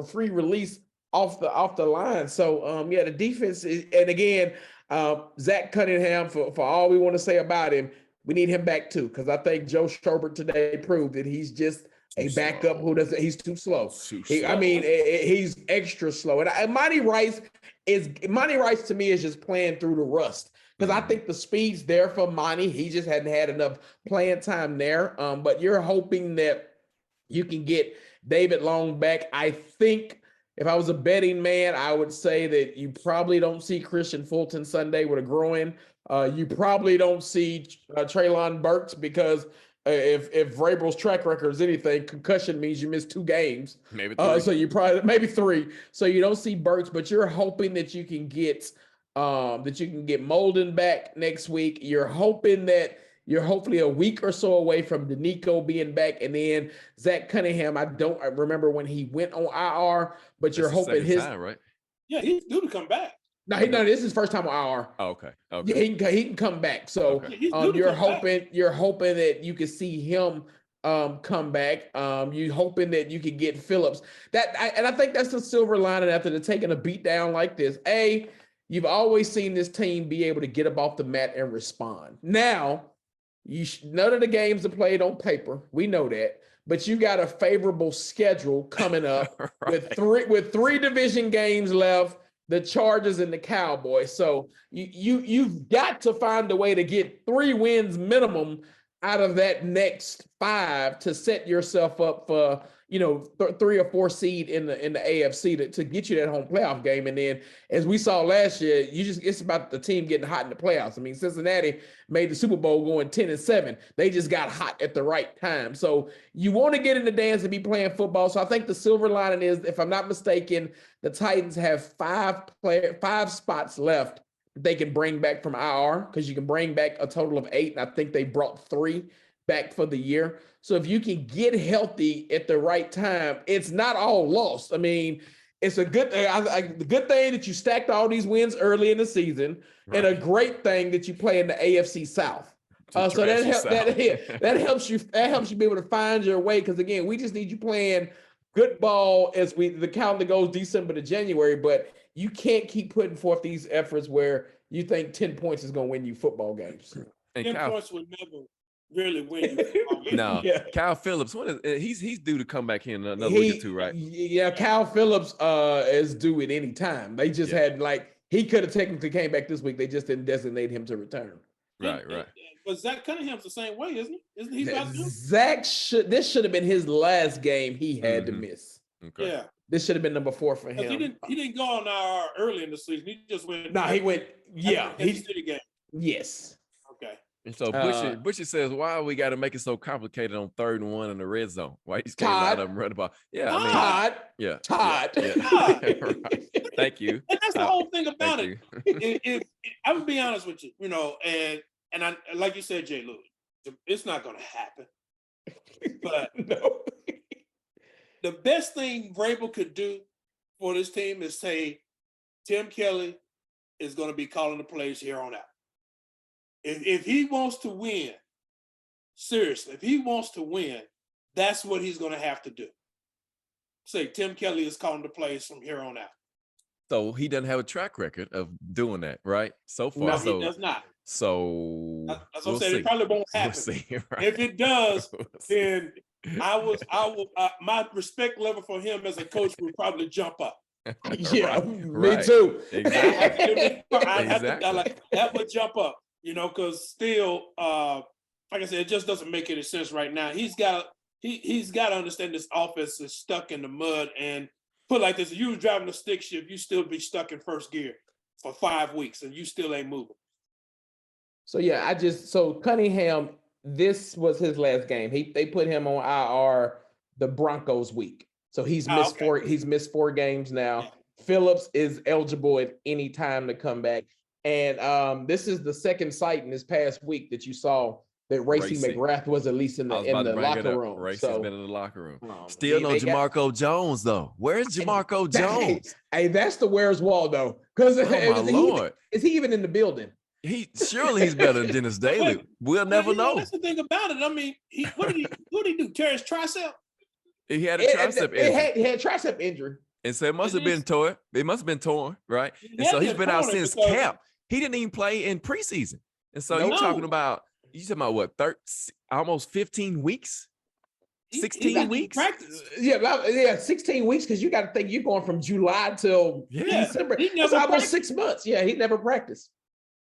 free release off the line. So the defense is, and again, Zach Cunningham, for all we want to say about him, we need him back too, because I think Joe Schobert today proved that he's just a backup he's too slow. He's extra slow. And Monty Rice to me is just playing through the rust. Because I think the speed's there for Monty. He just hadn't had enough playing time there. But you're hoping that you can get David Long back. I think if I was a betting man, I would say that you probably don't see Christian Fulton Sunday with a groin. You probably don't see Treylon Burks because if Vrabel's track record is anything, concussion means you miss 2 games. Maybe 3. So you probably maybe 3. So you don't see Burks, but you're hoping that you can get Molden back next week. You're hoping that you're hopefully a week or so away from Danico being back, and then Zach Cunningham. I remember when he went on IR, but you're hoping his time, right? Yeah, he's due to come back. No, this is his first time on IR. Oh, okay. Yeah, he can come back. So you're hoping that you can see him come back. You hoping that you can get Phillips. And I think that's the silver lining after taking a beat down like this. You've always seen this team be able to get up off the mat and respond. Now, none of the games are played on paper. We know that. But you got a favorable schedule coming up right. with three division games left, the Chargers and the Cowboys. So you've got to find a way to get 3 wins minimum out of that next 5 to set yourself up for 3 or 4 seed in the AFC to get you that home playoff game. And then, as we saw last year, it's about the team getting hot in the playoffs. I mean, Cincinnati made the Super Bowl going 10-7. They just got hot at the right time. So you want to get in the dance and be playing football. So I think the silver lining is, if I'm not mistaken, the Titans have 5 spots left they can bring back from IR, because you can bring back a total of 8. And I think they brought 3 back for the year. So if you can get healthy at the right time, it's not all lost. I mean, it's a good thing. The good thing that you stacked all these wins early in the season, right, and a great thing that you play in the AFC South. So that helps you be able to find your way. Because again, we just need you playing good ball as the calendar goes December to January. But you can't keep putting forth these efforts where you think 10 points is going to win you football games. And 10 points would never really win you. No, yeah. Kyle Phillips, he's due to come back here in another week or 2, right? Yeah, Kyle Phillips is due at any time. They just had he could have technically came back this week. They just didn't designate him to return. Right. But Zach Cunningham's the same way, isn't he? Isn't he about to? This should have been his last game he had to miss. Okay. Yeah. This should have been number 4 for him. He didn't go on IR early in the season. He just went. No, he went. Yeah, he did again. Yes. Okay. And so Bushy says, why we got to make it so complicated on 3rd and 1 in the red zone? Why he's getting out of them running ball? Yeah, Todd. Right. Thank you. And that's the whole thing about it. If I'm gonna be honest with you, and I, like you said, Jay Lewis, it's not gonna happen. But no. The best thing Vrabel could do for this team is say, Tim Kelly is going to be calling the plays here on out. If he wants to win, seriously, if he wants to win, that's what he's going to have to do. Say, Tim Kelly is calling the plays from here on out. So he doesn't have a track record of doing that, right? So far. No, he does not. So that's what I'm saying. It probably won't happen. We'll see, right? If it does, then I will. My respect level for him as a coach will probably jump up. Yeah, me too. Exactly. That would jump up, because still, like I said, it just doesn't make any sense right now. He's got to understand this offense is stuck in the mud, and put it like this: if you were driving a stick shift, you still be stuck in first gear for 5 weeks, and you still ain't moving. So yeah, Cunningham, this was his last game. They put him on IR the Broncos week. So he's missed 4. He's missed 4 games now. Yeah. Phillips is eligible at any time to come back. And this is the second sight in this past week that you saw that Racy McGrath was at least in the locker room. Racy's been in the locker room. Still no Jamarco Jones though. Where's Jamarco Jones? Hey, that's the Where's Waldo. Because Lord, is he even in the building? He's better than Dennis Daly. We'll never know. That's the thing about it. I mean, what did he do? Tear his tricep? He had a tricep injury. He had tricep injury. And so it must have been torn. It must have been torn, right? And so he's been out since camp. He didn't even play in preseason. And so you're talking about what, almost 15 weeks? 16 weeks? Yeah, 16 weeks, because you got to think you're going from July till December. That's almost 6 months. Yeah, he never practiced.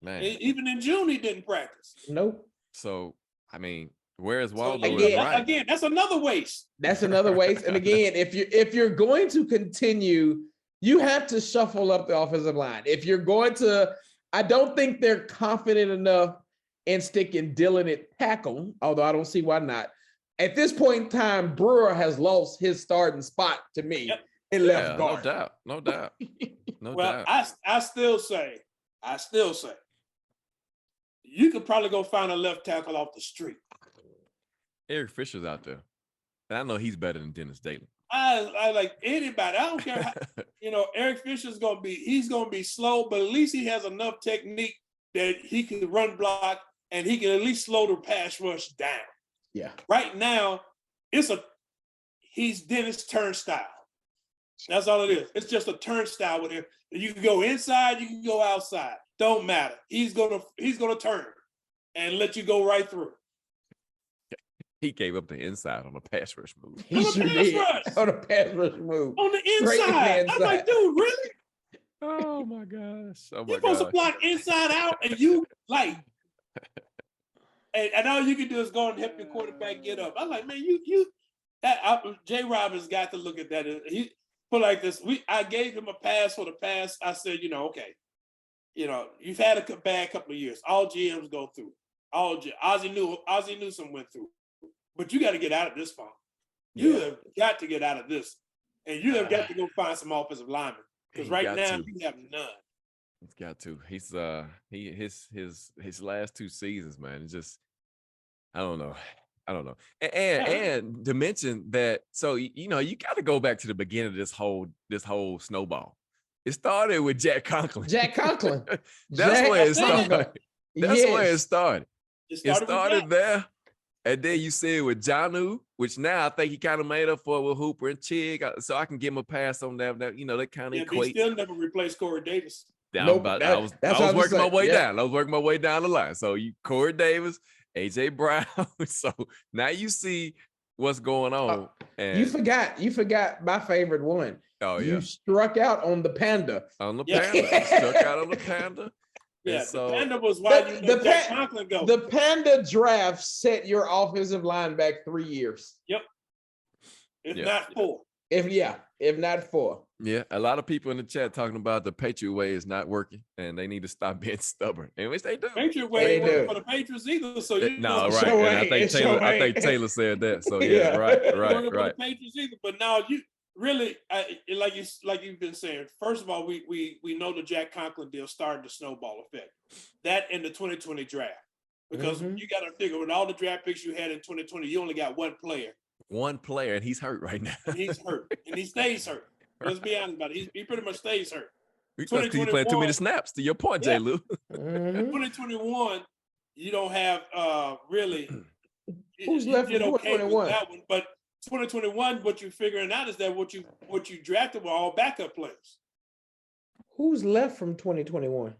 Man. Even in June, he didn't practice. Nope. So, I mean, Where's Waldo? Again, that's another waste. That's another waste. And again, if you're going to continue, you have to shuffle up the offensive line. If you're going to, I don't think they're confident enough in sticking Dillon at tackle, although I don't see why not. At this point in time, Brewer has lost his starting spot to me in left guard. No doubt. No well, doubt. I still say, you could probably go find a left tackle off the street. Eric Fisher's out there. And I know he's better than Dennis Daly. I like anybody. I don't care how, Eric Fisher's he's gonna be slow, but at least he has enough technique that he can run block and he can at least slow the pass rush down. Yeah. Right now, he's Dennis Turnstile. That's all it is. It's just a turnstile with him. You can go inside, you can go outside. Don't matter. He's gonna turn and let you go right through. He gave up the inside on a pass rush move. He sure did. On a pass rush move. On the inside. I'm like, dude, really? Oh my gosh. Oh my You're supposed to block inside out and you like and all you can do is go and help your quarterback get up. I'm like, man, Jay Robbins got to look at that. He put like this. I gave him a pass for the pass. I said, okay, you've had a bad couple of years. All GMs go through. Ozzie Newsome went through. But you got to get out of this funk. You have got to get out of this. And you have got to go find some offensive linemen. Because right now you have none. He's got to. He's his last two seasons, man. It's just I don't know. And to mention that, so you got to go back to the beginning of this whole snowball. It started with Jack Conklin. That's where it started. Where it started. It started there. And then you see it with Jonnu, which now I think he kind of made up for it with Hooper and Chig. So I can give him a pass on that. They kind of equate. He still never replaced Corey Davis. I was working my way down. I was working my way down the line. So Corey Davis, AJ Brown. So now you see what's going on. And you forgot my favorite one. Oh yeah. You struck out on the Panda. Struck out on the Panda. Yeah, so, the Panda was why you let Jack Conklin go. The Panda draft set your offensive line back 3 years. Yep. If not 4. If not 4. Yeah, a lot of people in the chat talking about the Patriot way is not working, and they need to stop being stubborn. And which they do. Patriot way ain't working for the Patriots either. So right. And I think Taylor said that. So yeah, right. For the Patriots either, but now you really, like you've been saying. First of all, we know the Jack Conklin deal started the snowball effect. That in the 2020 draft, because you got to figure with all the draft picks you had in 2020, you only got one player. And he's hurt right now. And he's hurt, and he stays hurt. Let's be honest about it. He pretty much stays hurt. Because he's playing too many snaps. To your point, J. Lou. 2021, you don't have really. Who's left in 2021? That one, but 2021, what you're figuring out is that what you drafted were all backup players. Who's left from 2021?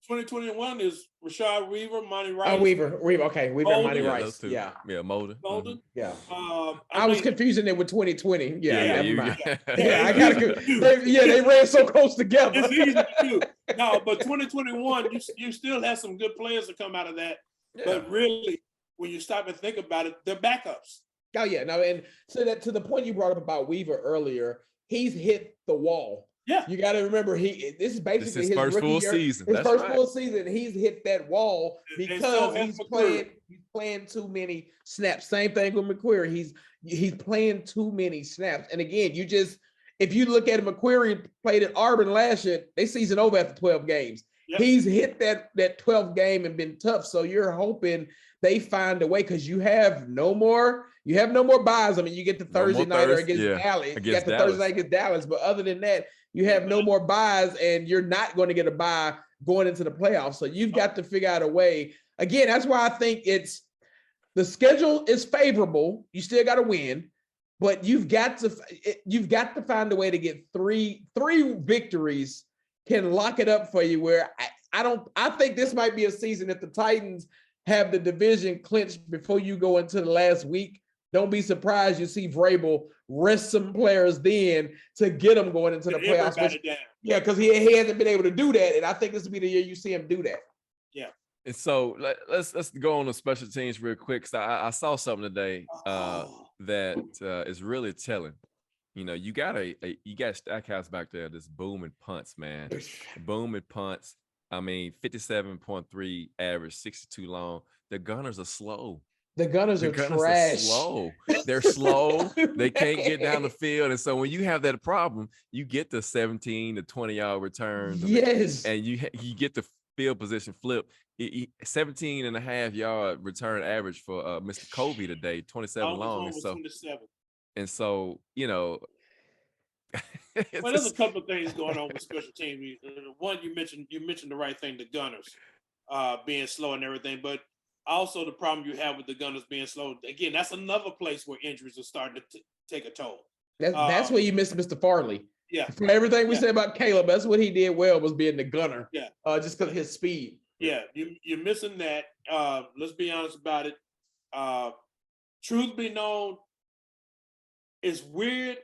2021 is Rashad Weaver, Monty Rice. Oh, Weaver. Okay, Weaver, Molden. Monty Rice. Yeah, Molden. Yeah. I was confusing it with 2020. Never mind. I gotta. They ran so close together. It's easy to do. No, but 2021, you still have some good players that come out of that. Yeah. But really, when you stop and think about it, they're backups. Oh yeah, no, and so that to the point you brought up about Weaver earlier, he's hit the wall. Yeah, you got to remember this is basically his first full season. His first full season, he's hit that wall because he's playing too many snaps. Same thing with McQuarrie. He's playing too many snaps. And again, if you look at McQuarrie played at Auburn last year, they season over after 12 games. Yep. He's hit that 12th game and been tough. So you're hoping they find a way because you have no more buys. I mean, you get the Thursday night against Dallas. You got the Thursday night against Dallas, but other than that, you have no more buys, and you're not going to get a buy going into the playoffs. So you've got to figure out a way. Again, that's why I think the schedule is favorable. You still got to win, but you've got to find a way to get three victories can lock it up for you. Where I think this might be a season if the Titans have the division clinched before you go into the last week. Don't be surprised you see Vrabel rest some players then to get them going into the playoffs. Because he hasn't been able to do that, and I think this will be the year you see him do that. Yeah, And so let's go on to special teams real quick. So I saw something today that is really telling. You know, you got you got Stackhouse back there, this booming punts, man. Booming punts. I mean, 57.3 average, 62 long. The Gunners are slow. The Gunners are trash. Slow. They're slow. They can't get down the field. And so when you have that problem, you get the 17 to 20-yard returns. Yes. And you get the field position flip. 17 and a half yard return average for Mr. Kobe today, 27 long. And so, you know. Well, there's a couple of things going on with special teams. One, you mentioned the right thing, the Gunners being slow and everything, but also the problem you have with the Gunners being slow. Again, that's another place where injuries are starting to take a toll. That's where you missed Mr. Farley. Yeah. From everything we said about Caleb, that's what he did well, was being the gunner. Yeah. Just because of his speed. Yeah, you're missing that. Let's be honest about it. Truth be known, it's weird,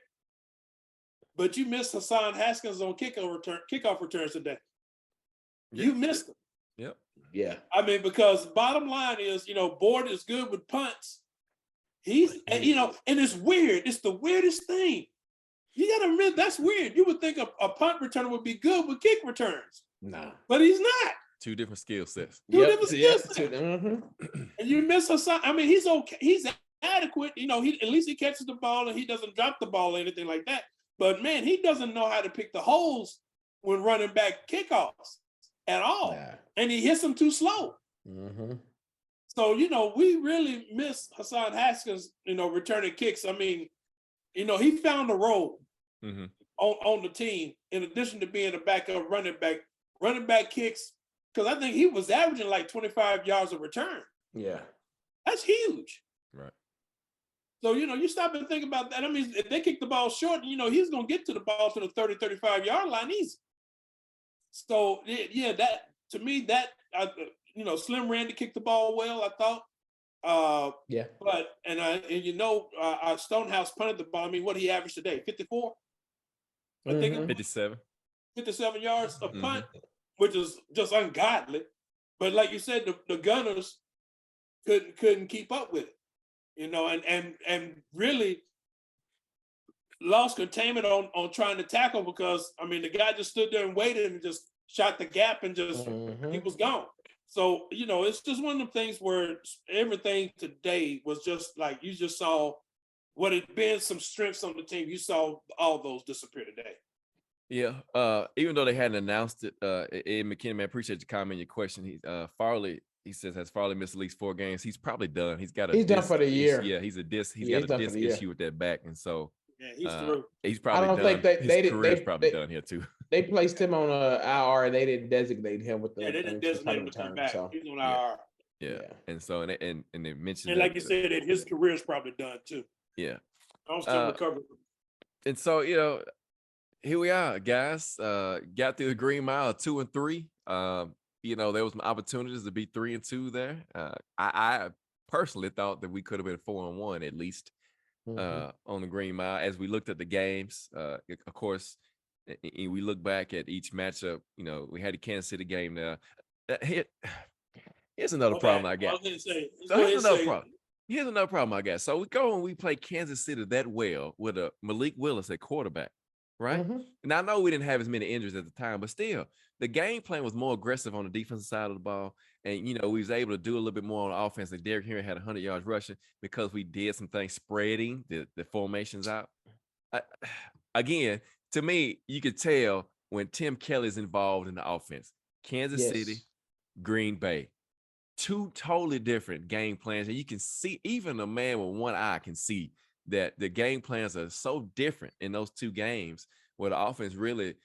but you missed Hassan Haskins on kickoff returns today. Yeah. You missed him. Yep. Yeah. I mean, because bottom line is, Board is good with punts. He's, and it's weird. It's the weirdest thing. You got to admit, that's weird. You would think a punt returner would be good with kick returns. Nah. But he's not. Two different skill sets. Two different skill sets. And you miss Hassan. I mean, he's okay. He's adequate. At least he catches the ball and he doesn't drop the ball or anything like that. But, man, he doesn't know how to pick the holes when running back kickoffs at all. Yeah. And he hits them too slow. Mm-hmm. So, we really miss Hassan Haskins, returning kicks. I mean, he found a role on the team in addition to being a backup running back kicks, because I think he was averaging like 25 yards of return. Yeah. That's huge. Right. So, you stop and think about that. I mean, if they kick the ball short, he's going to get to the ball to the 30, 35-yard line easy. So, yeah, that, to me, Slim Randy kicked the ball well, I thought. Yeah. But, Stonehouse punted the ball. I mean, what he averaged today? 54? I think 57. 57 yards of punt, which is just ungodly. But like you said, the Gunners couldn't keep up with it. And really lost containment on trying to tackle, because the guy just stood there and waited and just shot the gap and just he was gone. So, it's just one of the things where everything today was just like, you just saw what had been some strengths on the team. You saw all those disappear today. Yeah. Even though they hadn't announced it, Ed McKinney, man, appreciate your comment, your question. Farley, he says, has Farley missed at least 4 games? He's probably done. He's done for the year. He's got a disc issue with that back, and so he's through. He's probably done. I don't think his career's probably done here too. They placed him on IR. They didn't designate him with the. Yeah, they didn't designate him to come back. So. He's on IR. Yeah. And so and they mentioned, and like you said, that his career's probably done too. Yeah. I'm still recovering. And so here we are, guys. Got through the Green Mile 2-3. There was some opportunities to be 3-2 there. I personally thought that we could have been 4-1 at least on the Green Mile. As we looked at the games, of course, we look back at each matchup. We had the Kansas City game there. Here's another problem I got. Here's another problem I got. So we go and we play Kansas City that well with a Malik Willis at quarterback, right? And I know we didn't have as many injuries at the time, but still, the game plan was more aggressive on the defensive side of the ball. And, we was able to do a little bit more on offense. Like Derrick Henry had 100 yards rushing because we did some things spreading the formations out. Again, to me, you could tell when Tim Kelly's involved in the offense. Kansas City, Green Bay. 2 totally different game plans. And you can see, even a man with one eye can see that the game plans are so different in those 2 games, where the offense really,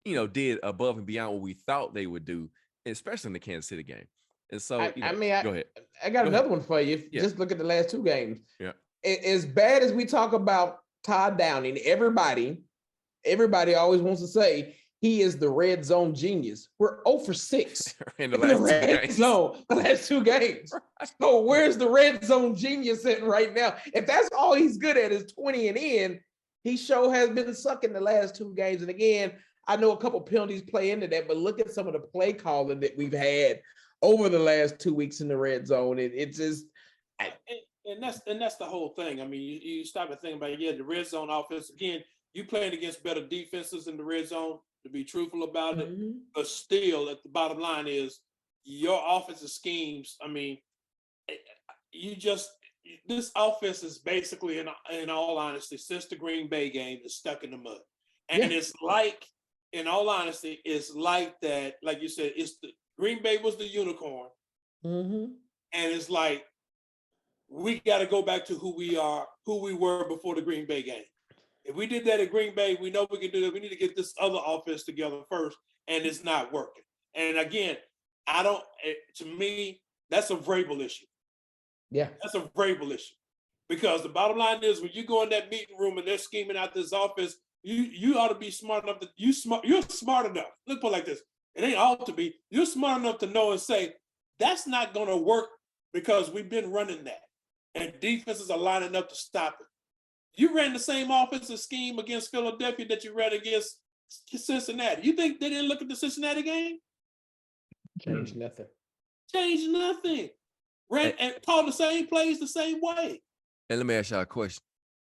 did above and beyond what we thought they would do, especially in the Kansas City game. And so, go ahead. I got another one for you. Just look at the last 2 games. Yeah. As bad as we talk about Todd Downing, everybody always wants to say he is the red zone genius. We're 0 for 6 in the last 2 games. The last 2 games. Right. So where's the red zone genius sitting right now? If that's all he's good at is 20 and in, he sure has been sucking the last 2 games. And again, I know a couple penalties play into that, but look at some of the play calling that we've had over the last 2 weeks in the red zone. It's just. And that's the whole thing. I mean, you stop and think about the red zone offense. Again, you playing against better defenses in the red zone, to be truthful about it. Mm-hmm. But still, at the bottom line is your offensive schemes. I mean, this offense is basically, in all honesty, since the Green Bay game, is stuck in the mud. And it's like, in all honesty, it's like that. Like you said, it's the Green Bay was the unicorn, Mm-hmm. and it's like, we got to go back to who we were before the Green Bay game. If we did that at Green Bay, we know we can do that. We need to get this other offense together first, and it's not working. And again, to me, that's a Vrabel issue. Yeah. That's a Vrabel issue. Because the bottom line is, when you go in that meeting room and they're scheming out this offense, you ought to be smart enough you're smart enough. Let's put it like this. It ain't ought to be. You're smart enough to know and say, that's not going to work because we've been running that. And defenses are lining up to stop it. You ran the same offensive scheme against Philadelphia that you ran against Cincinnati. You think they didn't look at the Cincinnati game? Changed nothing. Changed nothing. Ran and called the same plays the same way. And let me ask y'all a question.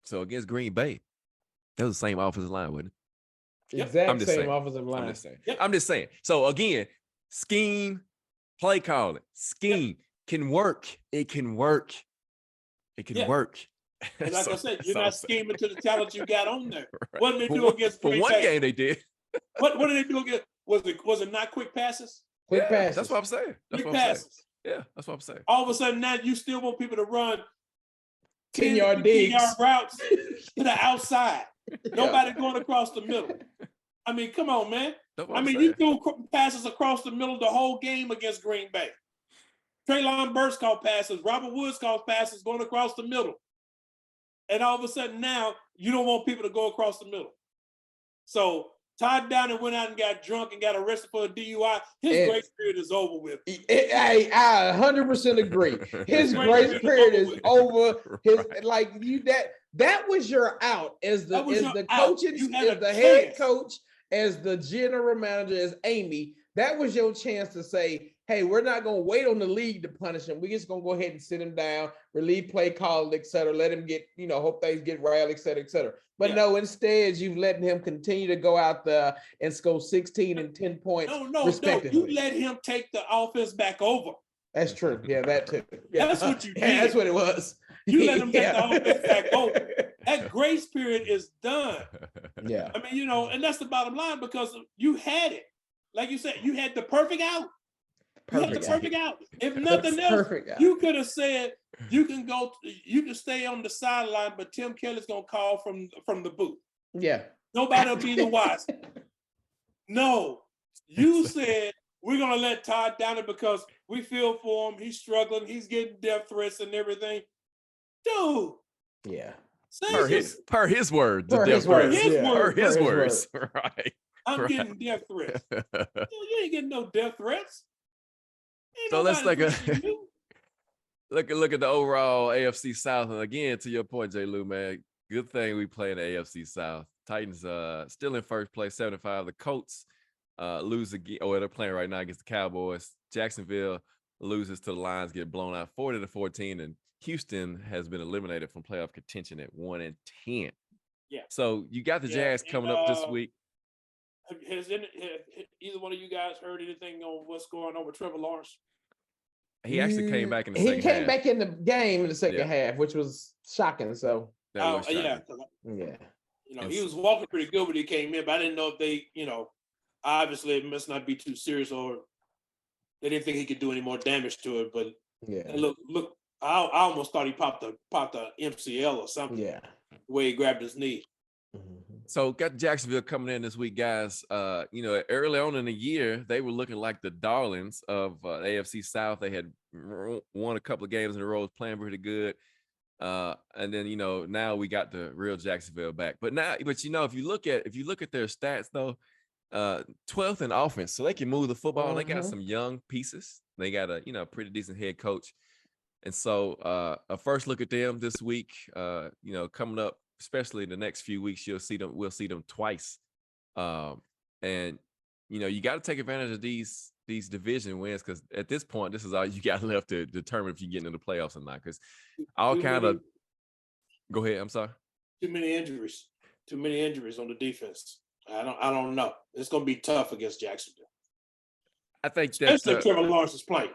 So against Green Bay, that was the same offensive line, wasn't it? Yep. Exact I'm just same saying. offensive line. I'm just saying. Yep. I'm just saying. So again, scheme, play calling, scheme can work. It can work. It can work. And like I said, you're not scheming to the talent you got on there. Right. What did they do against Green Bay? For one game they did. What did they do against? Was it not quick passes? Quick passes. That's what I'm saying. That's Quick what I'm saying. passes. Yeah, that's what I'm saying. All of a sudden now you still want people to run 10-yard digs. 10-yard routes to the outside. Nobody going across the middle. I mean, come on, man. I mean, you threw passes across the middle the whole game against Green Bay. Treylon Burks caught passes. Robert Woods caught passes going across the middle. And all of a sudden now, you don't want people to go across the middle. So Todd Downing went out and got drunk and got arrested for a DUI. His grace period is over with. I 100% agree. His grace period is over. That was your out as the coaching, as the head coach, as the general manager, as Amy. That was your chance to say, hey, we're not going to wait on the league to punish him. We're just going to go ahead and sit him down, relieve play call, et cetera. Let him get, hope things get riled, et cetera, et cetera. But no, instead, you've let him continue to go out there and score 16 and 10 points. No. You let him take the offense back over. That's true. Yeah, that too. Yeah. That's what you did. Yeah, that's what it was. You let him take the offense back over. That grace period is done. Yeah. I mean, and that's the bottom line, because you had it. Like you said, you had the perfect out. Perfect out. If nothing else, you could have said you can stay on the sideline, but Tim Kelly's gonna call from the booth. Yeah. Nobody will be the wiser. No, you said we're gonna let Todd Downing because we feel for him. He's struggling. He's getting death threats and everything. Dude. Yeah. Per his words. Per his words. Right. I'm getting death threats. You ain't getting no death threats. So let's look at the overall AFC South. And again, to your point, J. Lou, man, good thing we play in the AFC South. Titans still in first place, 75. The Colts lose again. They're playing right now against the Cowboys. Jacksonville loses to the Lions, get blown out 40-14, and Houston has been eliminated from playoff contention at 1-10. Yeah. So you got the Jags coming up this week. Has either one of you guys heard anything on what's going on with Trevor Lawrence? He actually came back in the second half. He came back in the game in the second half, which was shocking. So He was walking pretty good when he came in, but I didn't know if they, obviously it must not be too serious, or they didn't think he could do any more damage to it. But look, I almost thought he popped a MCL or something. Yeah, the way he grabbed his knee. So got Jacksonville coming in this week, guys. Early on in the year, they were looking like the darlings of the AFC South. They had won a couple of games in a row, playing pretty good. And then, now we got the real Jacksonville back. But if you look at their stats though, 12th in offense, so they can move the football. They got some young pieces. They got a pretty decent head coach. And so a first look at them this week, coming up, especially in the next few weeks, we'll see them twice. And And you got to take advantage of these division wins, because at this point, this is all you got left to determine if you get into the playoffs or not. Because I'll kind of go ahead. I'm sorry. Too many injuries on the defense. I don't know. It's going to be tough against Jacksonville. I think that especially if Trevor Lawrence is playing.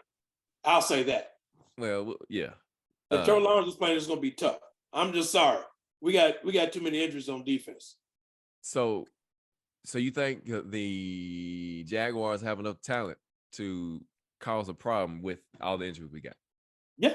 I'll say that. Well, yeah. If Trevor Lawrence is playing, it's going to be tough. I'm just sorry. We got too many injuries on defense. So you think the Jaguars have enough talent to cause a problem with all the injuries we got? Yeah.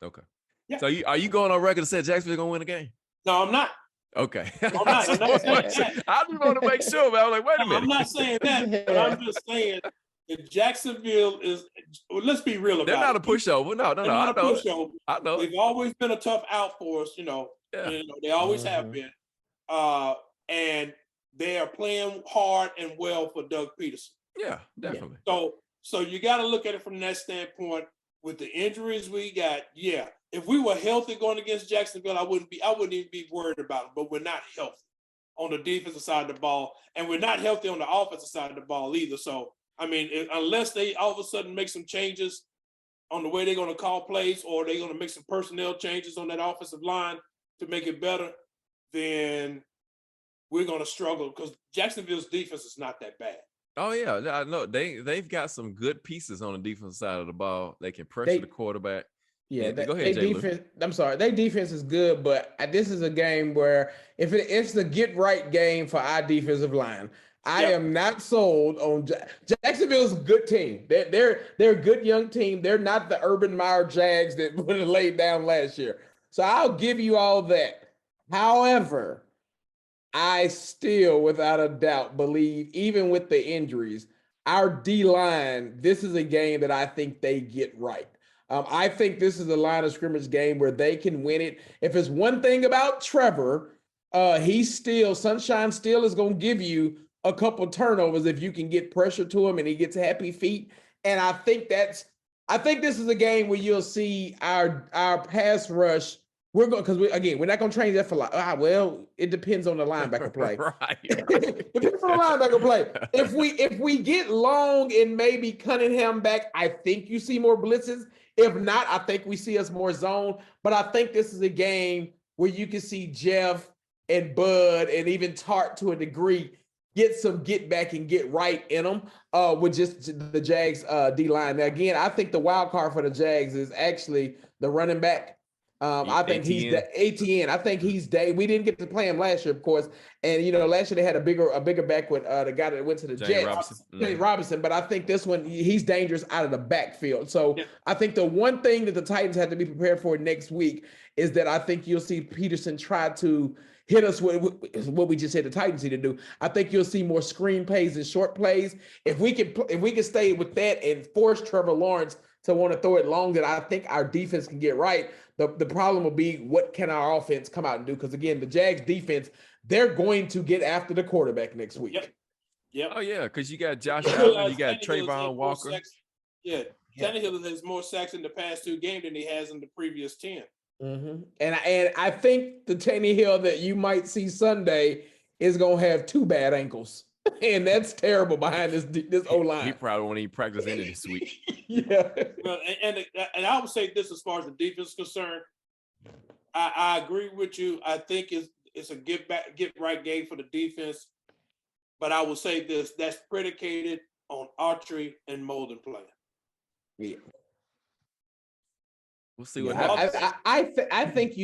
Okay. Yeah. So are you going on record to say Jacksonville's going to win the game? No, I'm not. Okay. I'm not saying that. I just want to make sure, man. I'm like, wait a minute. I'm not saying that, but I'm just saying that Jacksonville is. Well, let's be real about it. They're not a pushover. No. They're not a pushover. I know. They've always been a tough out for us. Yeah. They always have been. And they are playing hard and well for Doug Peterson. Yeah, definitely. So you got to look at it from that standpoint. With the injuries we got, yeah. If we were healthy going against Jacksonville, I wouldn't even be worried about it. But we're not healthy on the defensive side of the ball, and we're not healthy on the offensive side of the ball either. So, I mean, unless they all of a sudden make some changes on the way they're going to call plays, or they're going to make some personnel changes on that offensive line to make it better, then we're going to struggle, because Jacksonville's defense is not that bad. Oh yeah, I know they've got some good pieces on the defensive side of the ball. They can pressure the quarterback. Yeah, go ahead, Jay defense. I'm sorry, their defense is good, but this is a game where if it's the get right game for our defensive line. I am not sold on Jacksonville's a good team. They're a good young team. They're not the Urban Meyer Jags that would have laid down last year. So I'll give you all that. However, I still, without a doubt, believe, even with the injuries, our D-line, this is a game that I think they get right. I think this is a line of scrimmage game where they can win it. If it's one thing about Trevor, Sunshine still is going to give you a couple turnovers if you can get pressure to him and he gets happy feet. And I think this is a game where you'll see our pass rush. We're not going to train that for it depends on the linebacker play. Right. Depends on the linebacker play. If we get Long and maybe Cunningham back, I think you see more blitzes. If not, I think we see us more zone. But I think this is a game where you can see Jeff and Bud and even Tart to a degree get some get back and get right in them with just the Jags D-line. Now, again, I think the wild card for the Jags is actually the running back. I think he's the ATN. I think he's day. We didn't get to play him last year, of course. And last year they had a bigger back with the guy that went to the Jets, James Robinson. But I think this one he's dangerous out of the backfield. So I think the one thing that the Titans have to be prepared for next week is that I think you'll see Peterson try to hit us with what we just said the Titans need to do. I think you'll see more screen plays and short plays. If we can stay with that and force Trevor Lawrence to want to throw it long, that I think our defense can get right. The problem will be, what can our offense come out and do? Because again, the Jags defense, they're going to get after the quarterback next week. Yep. Oh yeah, because you got Josh Allen, you got Trayvon Walker. Tannehill has more sacks in the past 2 games than he has in the previous 10. Mm-hmm. And I think the Tannehill that you might see Sunday is going to have 2 bad ankles. And that's terrible behind this O-line. He probably won't even practice any this week. Yeah. Well, and I would say this as far as the defense is concerned. I agree with you. I think it's a get right game for the defense. But I will say this: that's predicated on Autry and Molden playing. Yeah. We'll see what happens. I think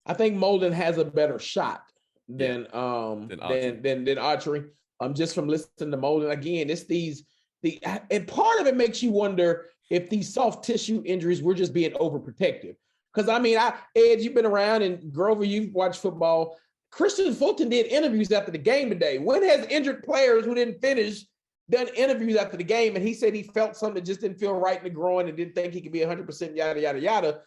Molden has a better shot than Autry. Just from listening to Molden again, it's and part of it makes you wonder if these soft tissue injuries, we're just being overprotective. Because Ed, you've been around, and Grover, you've watched football. Christian Fulton did interviews after the game today. When has injured players who didn't finish done interviews after the game? And he said he felt something that just didn't feel right in the groin and didn't think he could be 100% yada, yada, yada.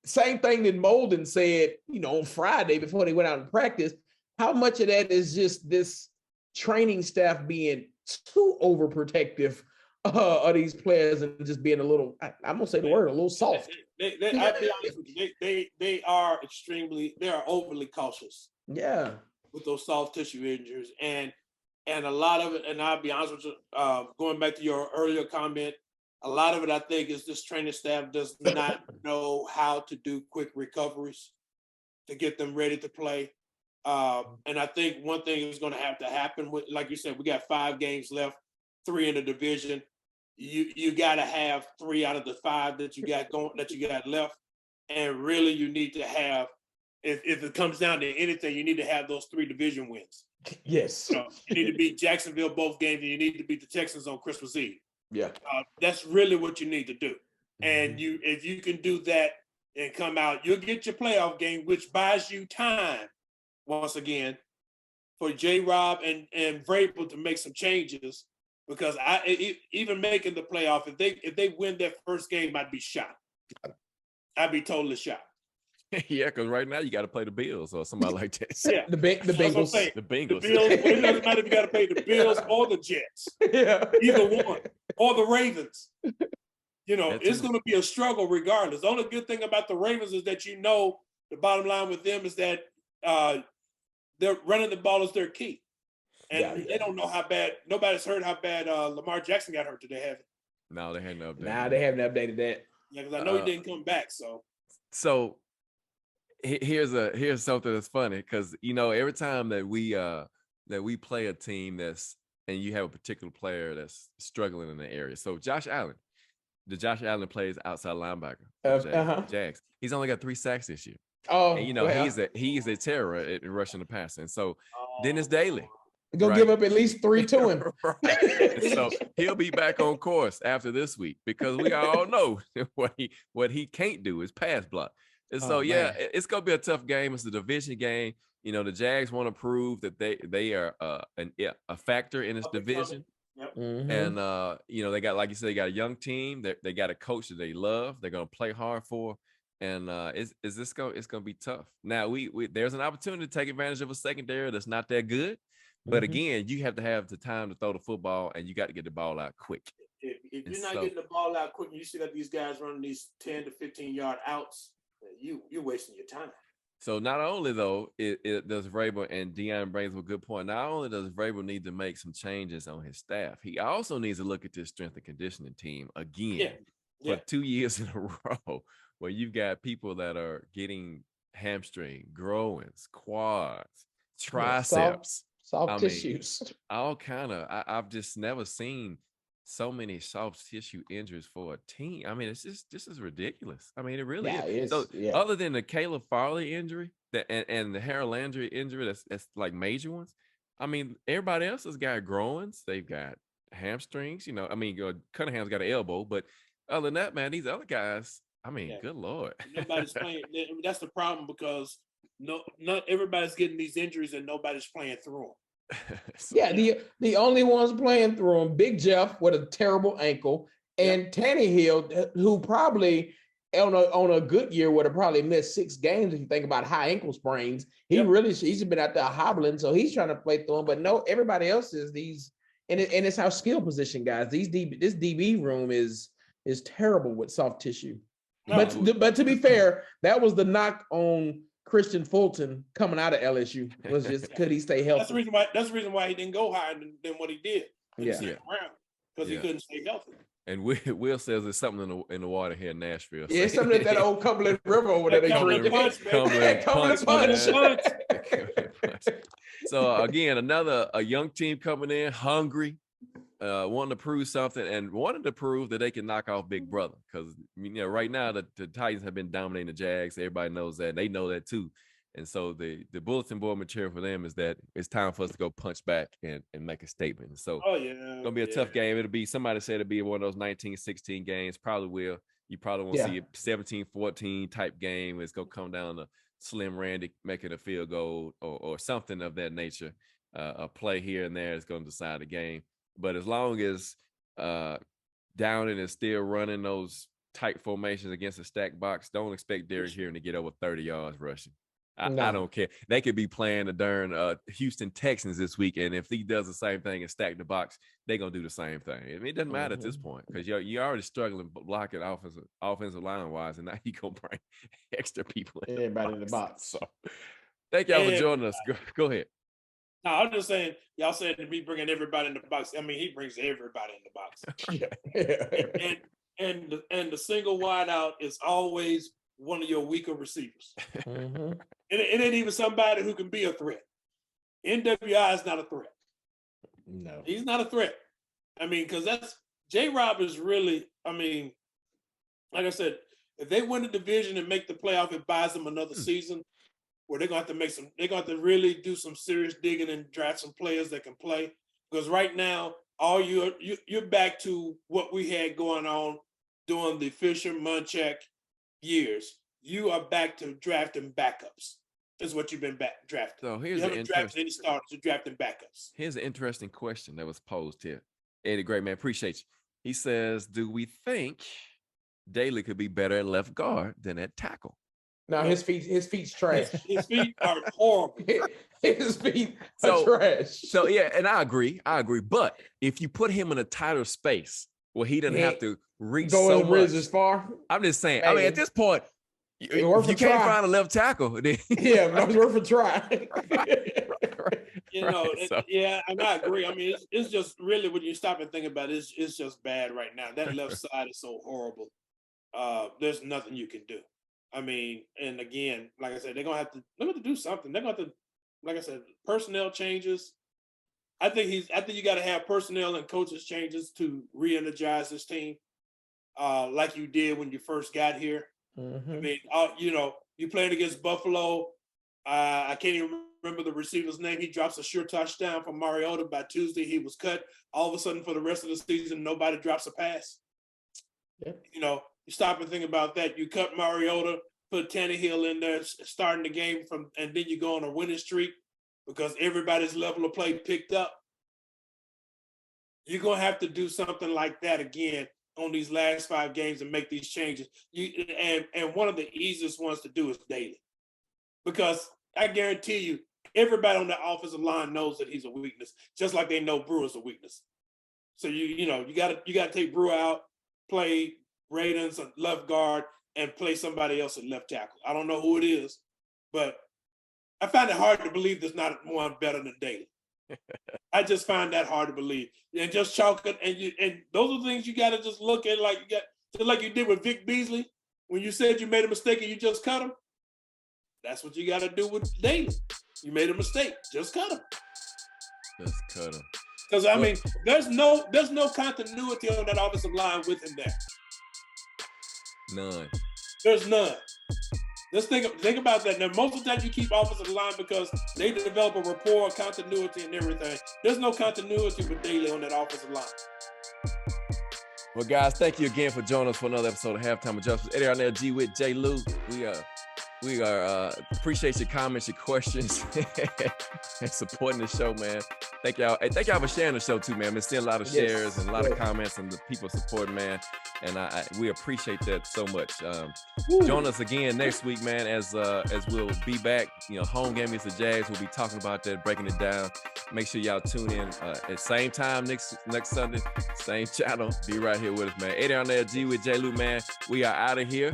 Same thing that Molden said, on Friday before they went out and practice. How much of that is just this training staff being too overprotective of these players and just being a little, I'm going to say the word, a little soft? I'll be honest with you, they are overly cautious. Yeah. With those soft tissue injuries. And And a lot of it, and I'll be honest with you, going back to your earlier comment, a lot of it I think is this training staff does not know how to do quick recoveries to get them ready to play. And I think one thing is going to have to happen with, like you said, we got 5 games left, 3 in the division. You got to have 3 out of the 5 that you got left, and really you need to have, if it comes down to anything, you need to have those 3 division wins. Yes. You need to beat Jacksonville both games, and you need to beat the Texans on Christmas Eve. Yeah. That's really what you need to do. Mm-hmm. And if you can do that and come out, you'll get your playoff game, which buys you time once again for J-Rob and Vrabel to make some changes. Because even making the playoff, if they win their first game, I'd be shocked. I'd be totally shocked. Yeah, because right now you got to play the Bills or somebody like that. Yeah, the Bengals. The Bengals. The Bills. It doesn't matter if you got to pay the Bills or the Jets. Yeah. Either one. Or the Ravens. That's It's going to be a struggle regardless. The only good thing about the Ravens is that the bottom line with them is that they're running the ball is their key. And they don't know how bad, nobody's heard how bad Lamar Jackson got hurt today, have it? No, they hadn't updated. Nah, they haven't updated that. Yeah, because I know he didn't come back, so. So here's something that's funny, because every time that we play a team and you have a particular player that's struggling in the area. So Josh Allen plays outside linebacker. Jags. He's only got 3 sacks this year. Oh, and he's a terror at rushing the passer. And so Dennis Daly. Go give up at least 3 to him. Right. So he'll be back on course after this week, because we all know what he can't do is pass block. And so it's gonna be a tough game. It's a division game. The Jags want to prove that they are a factor in this division. Yep. Mm-hmm. And they got, like you said, they got a young team. They got a coach that they love. They're gonna play hard for. And it's gonna be tough. Now we there's an opportunity to take advantage of a secondary that's not that good. But again, you have to have the time to throw the football, and you got to get the ball out quick. If you're not getting the ball out quick, and you still got these guys running these 10 to 15-yard outs, you're wasting your time. So not only though, it does Vrabel, and Deion brings up a good point. Not only does Vrabel need to make some changes on his staff, he also needs to look at this strength and conditioning team again for 2 years in a row, where you've got people that are getting hamstring, groins, quads, triceps. Soft tissues. All kind of. I've just never seen so many soft tissue injuries for a team. I mean, this is ridiculous. I mean, it really is. So other than the Caleb Farley injury and the Harold Landry injury, that's like major ones. I mean, everybody else has got groins. They've got hamstrings. Cunningham's got an elbow, but other than that, man, these other guys. I mean, good Lord. Nobody's playing. That's the problem, because not everybody's getting these injuries and nobody's playing through them. The only ones playing through them, Big Jeff with a terrible ankle, and Tannehill, who probably on a good year would have probably missed 6 games if you think about high ankle sprains. He's been out there hobbling, so he's trying to play through them. But no, everybody else is these, and it's our skill position guys. This DB room is terrible with soft tissue. No. But to be fair, that was the knock on Christian Fulton coming out of LSU, was just could he stay healthy? That's the reason why he didn't go higher than what he did. Because he couldn't stay healthy. And Will says there's something in the water here in Nashville. Yeah, it's something at that old Cumberland River over there. Cumberland Punch. So again, a young team coming in, hungry, wanting to prove something, and wanting to prove that they can knock off Big Brother. Because right now the Titans have been dominating the Jags. Everybody knows that. They know that too. And so the bulletin board material for them is that it's time for us to go punch back and make a statement. So it's gonna be a tough game. It'll be, somebody said it'll be one of those 19-16 games. Probably will. You probably won't see a 17-14 type game. It's gonna come down to Slim Randy making a field goal or something of that nature. A play here and there is going to decide the game. But as long as Downing is still running those tight formations against a stacked box, don't expect Derrick Henry to get over 30 yards rushing. I don't care. They could be playing the darn Houston Texans this week, and if he does the same thing and stack the box, they're going to do the same thing. I mean, it doesn't matter at this point, because you're already struggling blocking offensive line-wise, and now you're going to bring extra people in. Everybody in the box. So, thank y'all for joining us. Go ahead. No, I'm just saying, y'all said to be bringing everybody in the box. I mean, he brings everybody in the box. And the single wide out is always one of your weaker receivers. Mhm. It ain't even somebody who can be a threat. NWI is not a threat. No. He's not a threat. I mean, because that's J-Rob is really, I mean, like I said, if they win the division and make the playoff, it buys them another season where they're gonna have to really do some serious digging and draft some players that can play. Because right now, you're back to what we had going on during the Fisher Munchak years. You are back to drafting backups. Is what you've been drafting. So You here's haven't drafted any starters. You're drafting backups. Here's an interesting question that was posed here. Eddie, great man, appreciate you. He says, "Do we think Daly could be better at left guard than at tackle?" No, his feet's trash. His feet are horrible. His feet are trash. So yeah, and I agree. But if you put him in a tighter space where he doesn't have to reach so much as far. I'm just saying. Man. I mean, at this point, if you can't find a left tackle, then yeah, but it's worth a try. You know, and I agree. I mean, it's just really when you stop and think about it, it's just bad right now. That left side is so horrible. There's nothing you can do. I mean, and again, like I said, they're gonna have to do something. They're gonna have to, like I said, personnel changes. I think you got to have personnel and coaches changes to re-energize this team, like you did when you first got here. Mm-hmm. I mean, you playing against Buffalo. I can't even remember the receiver's name. He drops a sure touchdown from Mariota. By Tuesday, he was cut. All of a sudden, for the rest of the season, nobody drops a pass. Yep. You know, you stop and think about that. You cut Mariota, put Tannehill in there, starting the game and then you go on a winning streak because everybody's level of play picked up. You're gonna have to do something like that again on these last 5 games and make these changes. And one of the easiest ones to do is Daly, because I guarantee you, everybody on the offensive line knows that he's a weakness, just like they know Brewer's a weakness. So you gotta take Brewer out, play Radens at left guard, and play somebody else at left tackle. I don't know who it is, but I find it hard to believe there's not one better than Daly. I just find that hard to believe. And just chalk it, and those are things you got to just look at, just like you did with Vic Beasley when you said you made a mistake and you just cut him. That's what you got to do with Daly. You made a mistake, just cut him. Just cut him. Because I mean, there's no continuity on that offensive line with him there. None. There's none. Let's think about that. Now, most of the time you keep offensive line because they develop a rapport, continuity, and everything. There's no continuity with Daly on that offensive line. Well, guys, thank you again for joining us for another episode of Halftime Adjustments. Eddie Arnell, G with J. Lou. We are appreciate your comments, your questions, and supporting the show, man. Thank y'all. Hey, thank y'all for sharing the show too, man. I've been seeing a lot of shares and a lot of comments and the people supporting, man. And we appreciate that so much. Join us again next week, man, as we'll be back. You know, home game against the Jags. We'll be talking about that, breaking it down. Make sure y'all tune in at same time next Sunday, same channel. Be right here with us, man. Eddie Arnell, G with J. Lou, man. We are out of here.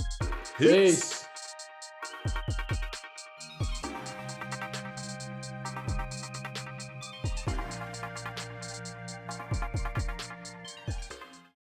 Peace.